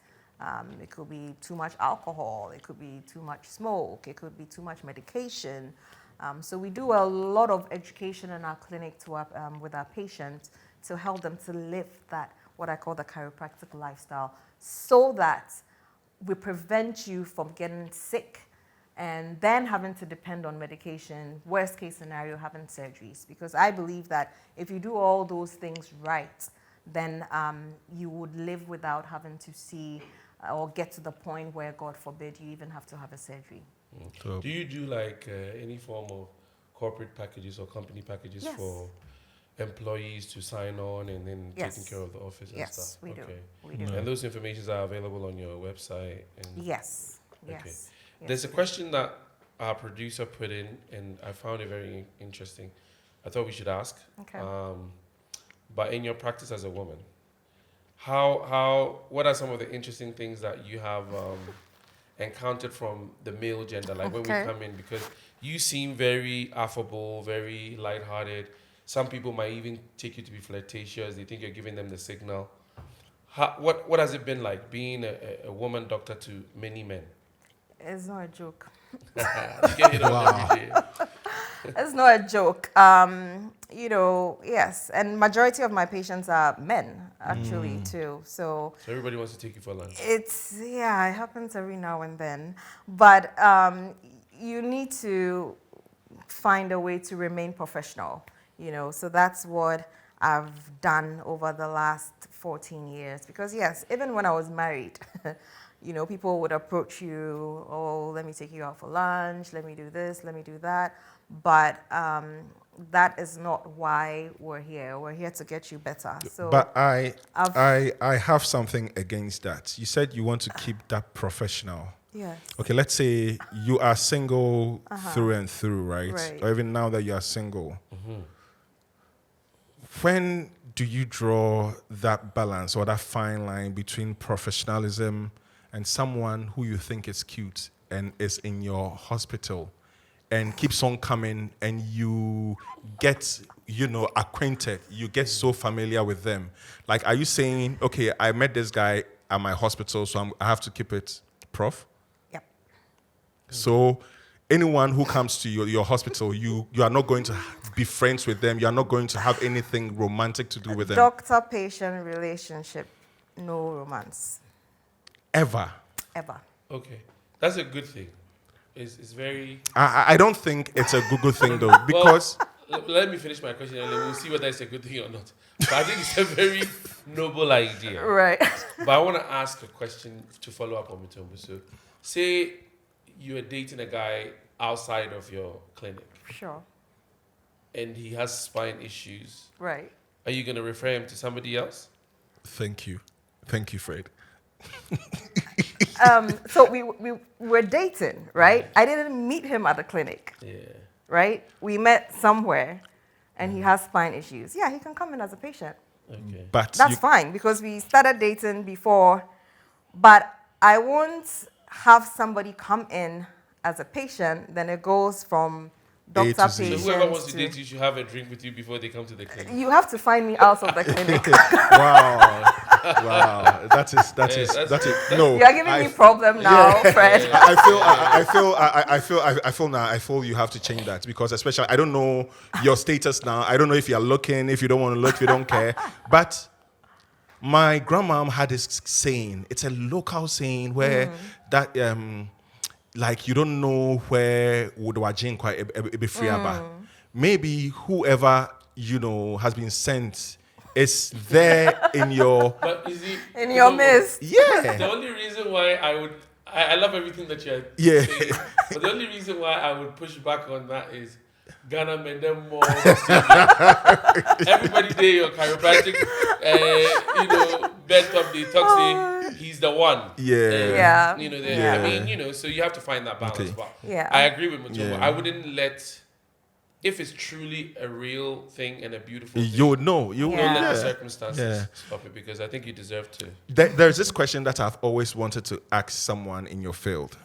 It could be too much alcohol, it could be too much smoke, it could be too much medication. So we do a lot of education in our clinic with our patients to help them to live that, what I call the chiropractic lifestyle, so that we prevent you from getting sick and then having to depend on medication, worst case scenario, having surgeries. Because I believe that if you do all those things right, then you would live without having to see or get to the point where, God forbid, you even have to have a surgery. Do you do like any form of corporate packages or company packages for employees to sign on and then taking care of the office and stuff? Yes, we do. And those informations are available on your website? Yes. There's a question that our producer put in, and I found it very interesting. I thought we should ask. Okay. But in your practice as a woman, what are some of the interesting things that you have encountered from the male gender, like when we come in? Because you seem very affable, very lighthearted. Some people might even take you to be flirtatious. They think you're giving them the signal. What has it been like being a woman doctor to many men? It's not a joke. You get hit on every day. It's not a joke. Yes, and majority of my patients are men, actually, too. So everybody wants to take you for lunch. It happens every now and then. But you need to find a way to remain professional, So that's what I've done over the last 14 years. Because, yes, even when I was married, people would approach you, oh, let me take you out for lunch, let me do this, let me do that. But that is not why we're here. We're here to get you better. So, but I have something against that. You said you want to keep that professional. Yes. Okay, let's say you are single through and through, right? Or even now that you are single. When do you draw that balance or that fine line between professionalism and someone who you think is cute and is in your hospital and keeps on coming and you get, acquainted, you get so familiar with them? Like, are you saying, okay, I met this guy at my hospital, so I have to keep it prof? Yep. So anyone who comes to your hospital, you are not going to be friends with them. You are not going to have anything romantic to do with them. Doctor-patient relationship, no romance. Ever. Okay. That's a good thing. It's very... I don't think it's a good thing, though, because... Well, let me finish my question and then we'll see whether it's a good thing or not. But I think it's a very noble idea. Right. But I want to ask a question to follow up on Mutombo. So, say you are dating a guy outside of your clinic. Sure. And he has spine issues. Right. Are you going to refer him to somebody else? Thank you, Fred. So we were dating, right? I didn't meet him at the clinic. Yeah. Right? We met somewhere, and he has spine issues. Yeah, he can come in as a patient. Okay. But that's fine because we started dating before, but I won't have somebody come in as a patient, then it goes from doctor to Z. patient. So whoever wants to date you should have a drink with you before they come to the clinic. You have to find me out of the clinic. Wow. That is. No. You are giving me problem now, Fred. I feel you have to change that, because especially, I don't know your status now. I don't know if you're looking, if you don't want to look, if you don't care. But my grandmom had this saying. It's a local saying where that like, you don't know where would wajin quite be free about. Maybe whoever has been sent is there in your In your midst. Yeah. The only reason why I love everything that you're Yeah. saying, but the only reason why I would push back on that is Ghana made them more. Everybody there, your chiropractic, bed top, they talk say he's the one. Yeah. I mean, so you have to find that balance. Okay. But Yeah. I agree with Mutombo. Yeah. I wouldn't let, if it's truly a real thing and a beautiful thing, You would know. don't let the Yeah. circumstances stop it, because I think you deserve to. There's this question that I've always wanted to ask someone in your field.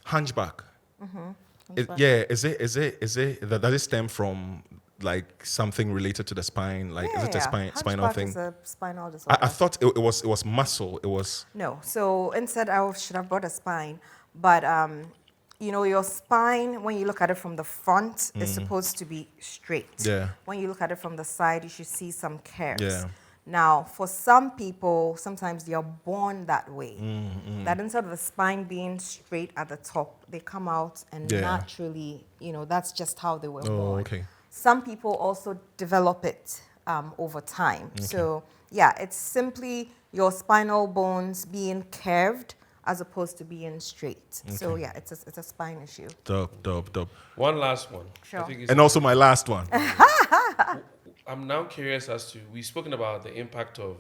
Hunchback. Does it stem from like something related to the spine? Like, is it a spinal Hunchback thing? is a spinal disorder. I thought it was muscle. It was. No. So instead, I should have brought a spine. But, your spine, when you look at it from the front, is supposed to be straight. Yeah. When you look at it from the side, you should see some curves. Yeah. Now, for some people, sometimes they are born that way. That instead of the spine being straight at the top, they come out and naturally, that's just how they were born. Okay. Some people also develop it over time. Okay. So, it's simply your spinal bones being curved as opposed to being straight. Okay. So, it's a spine issue. Dope. One last one. Sure. I think it's And also my last one. I'm now curious as to, we've spoken about the impact of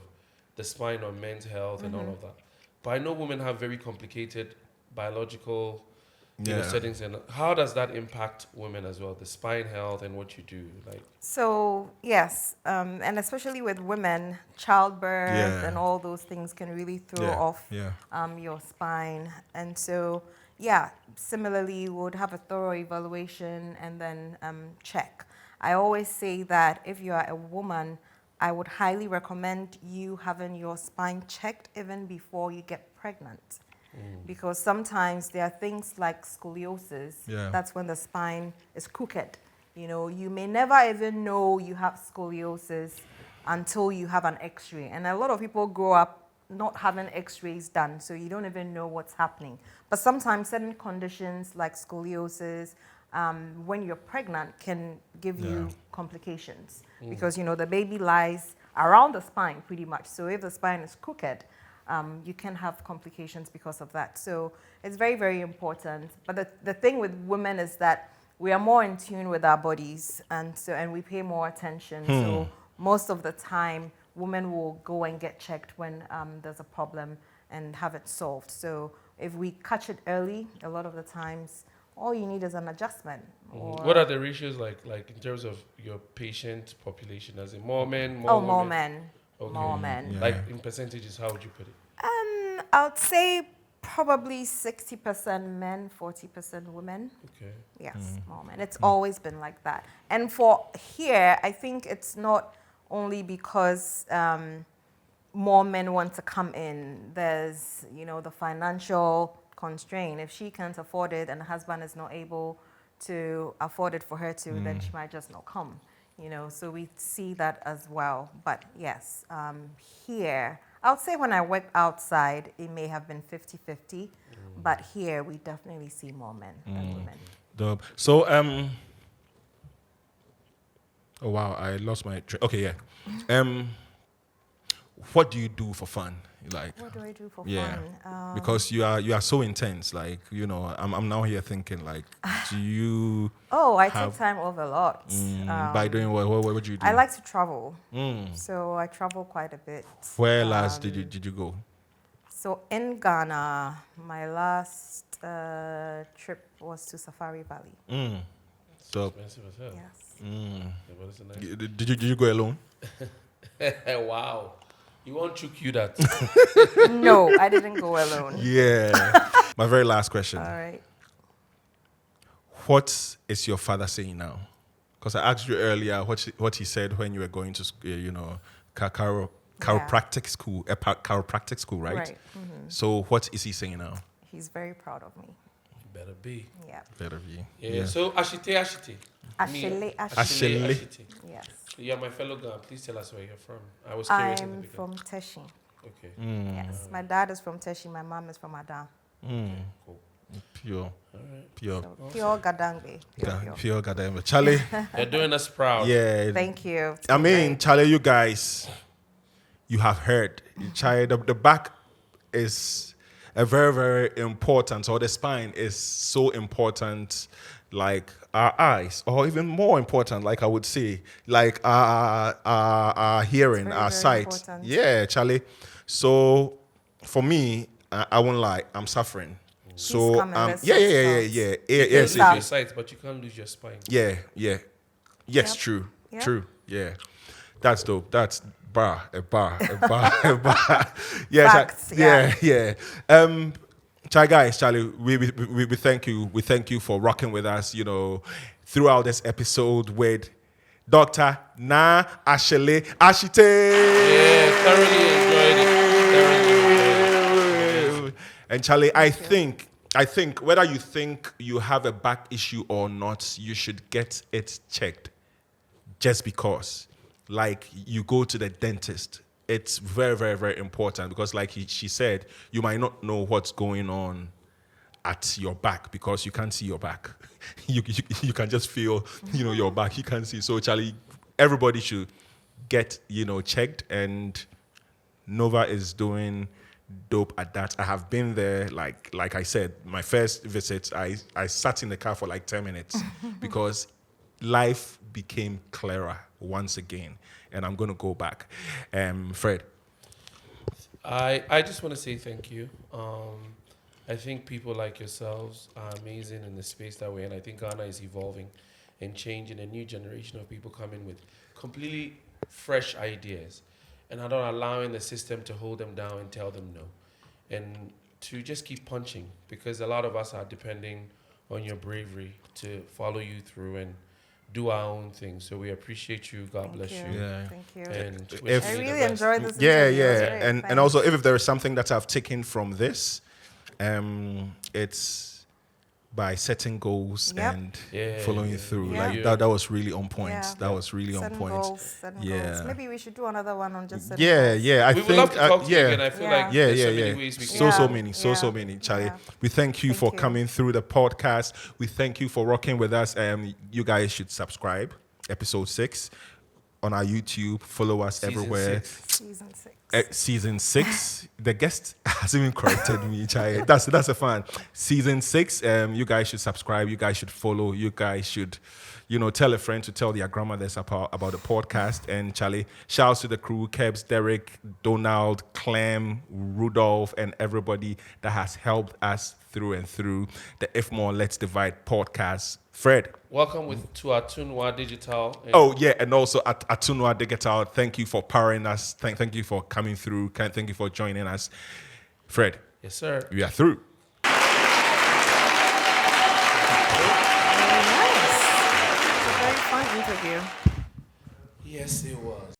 the spine on men's health and all of that. But I know women have very complicated biological settings. And how does that impact women as well, the spine health and what you do? So, yes, and especially with women, childbirth and all those things can really throw off your spine. And so, similarly, we would have a thorough evaluation and then check. I always say that if you are a woman, I would highly recommend you having your spine checked even before you get pregnant. Because sometimes there are things like scoliosis. That's when the spine is crooked. You may never even know you have scoliosis until you have an x-ray. And a lot of people grow up not having x-rays done, so you don't even know what's happening. But sometimes certain conditions like scoliosis, when you're pregnant, can give you complications because the baby lies around the spine pretty much. So if the spine is crooked, you can have complications because of that. So it's very, very important. But the thing with women is that we are more in tune with our bodies, and we pay more attention. So most of the time, women will go and get checked when there's a problem and have it solved. So if we catch it early, a lot of the times, all you need is an adjustment. What are the ratios like in terms of your patient population? As in more men, more women? More men. Okay. More men. Like in percentages, how would you put it? I would say probably 60% men, 40% women. Okay. Yes, more men. It's always been like that. And for here, I think it's not only because more men want to come in. There's, the financial constraint. If she can't afford it and the husband is not able to afford it for her to, then she might just not come. So we see that as well. But yes, here, I would say when I work outside, it may have been 50-50. But here, we definitely see more men than women. Dope. So, oh wow, I lost my train. Okay, what do you do for fun? What do I do for fun? Because you are so intense. I'm now here thinking do you? I take time off a lot. By doing what would you do? I like to travel, so I travel quite a bit. Where last did you go? So in Ghana, my last trip was to Safari Valley. So expensive as hell. Yes. Did you go alone? Wow. You won't choke you that. No, I didn't go alone. Yeah. My very last question. All right. What is your father saying now? Because I asked you earlier what he said when you were going to, chiropractic school, chiropractic school, right? Right. Mm-hmm. So what is he saying now? He's very proud of me. Better be. Yeah. Better be. Yeah. So Ashietey. Asheley Asheley. Ashietey. Yes. You're my fellow Ghan. Please tell us where you're from. I was curious in the I'm beginning. from Teshi. Okay. Yes. My dad is from Teshi. My mom is from Adam. Cool. Pure. All right. Pure. So pure Gadangbe. Pure goddamn. Charlie. They're doing us proud. Yeah. Thank you. It's I been mean, great. Charlie, you guys, you have heard. Charlie, the back is a very, very important, or the spine is so important, like our eyes, or even more important, like I would say, like our hearing, very, our very sight. important. Yeah, Charlie. So for me, I won't lie, I'm suffering. So come and let's yeah. sort You can lose Yes, your sight, but you can't lose your spine. yeah. Yes, Yep. true. Yep. True. Yeah. That's dope. That's a bar. Yeah, Facts, yeah. Charlie, we thank you. We thank you for rocking with us, throughout this episode with Dr. Naa Asheley Ashietey. Yeah, thoroughly enjoyed it. And Charlie, I think whether you think you have a back issue or not, you should get it checked. Just because, like, you go to the dentist, it's very, very, very important because, like she said, you might not know what's going on at your back because you can't see your back. You can just feel, your back. You can't see. So, Charlie, everybody should get, checked, and Nova is doing dope at that. I have been there, like I said, my first visit, I sat in the car for like 10 minutes because life became clearer once again, and I'm going to go back. Fred. I just want to say thank you. I think people like yourselves are amazing in the space that we're in. I think Ghana is evolving and changing. A new generation of people coming with completely fresh ideas and not allowing the system to hold them down and tell them no. And to just keep punching, because a lot of us are depending on your bravery to follow you through and do our own thing. So we appreciate you. God bless you. Yeah. Thank you. And If- wish I you the really best. enjoyed this Yeah, interview. It was great. and Thanks. also if there is something that I've taken from this, it's by setting goals Yep. and Yeah, following yeah, through. yeah. Like that was really on point. Yeah. That was really on Setting point. goals. Yeah. Maybe we should do another one on just setting Yeah, goals. yeah. I We think would love to talk to you again. I feel Yeah. like yeah, there's so yeah. many ways we can So Yeah. many, Yeah. so many, Charlie. Yeah. We thank you Thank for you. coming through the podcast. We thank you for rocking with us. You guys should subscribe. Episode 6 on our YouTube. Follow us Season everywhere. 6. Season 6. Season 6. The guest has even corrected me, Chai. That's a fan. Season 6. You guys should subscribe. You guys should follow. You guys should, tell a friend to tell their grandmothers about the podcast. And Charlie, shouts to the crew: Kebs, Derek, Donald, Clem, Rudolph, and everybody that has helped us through and through the If More Let's Divide podcast. Fred. Welcome to our Tunwa Digital. Oh, yeah, and also at Atunwa Digital, thank you for powering us. Thank you for coming through. Thank you for joining us. Fred, Yes, sir. we are through. Very nice. It's a very fun interview. Yes, it was.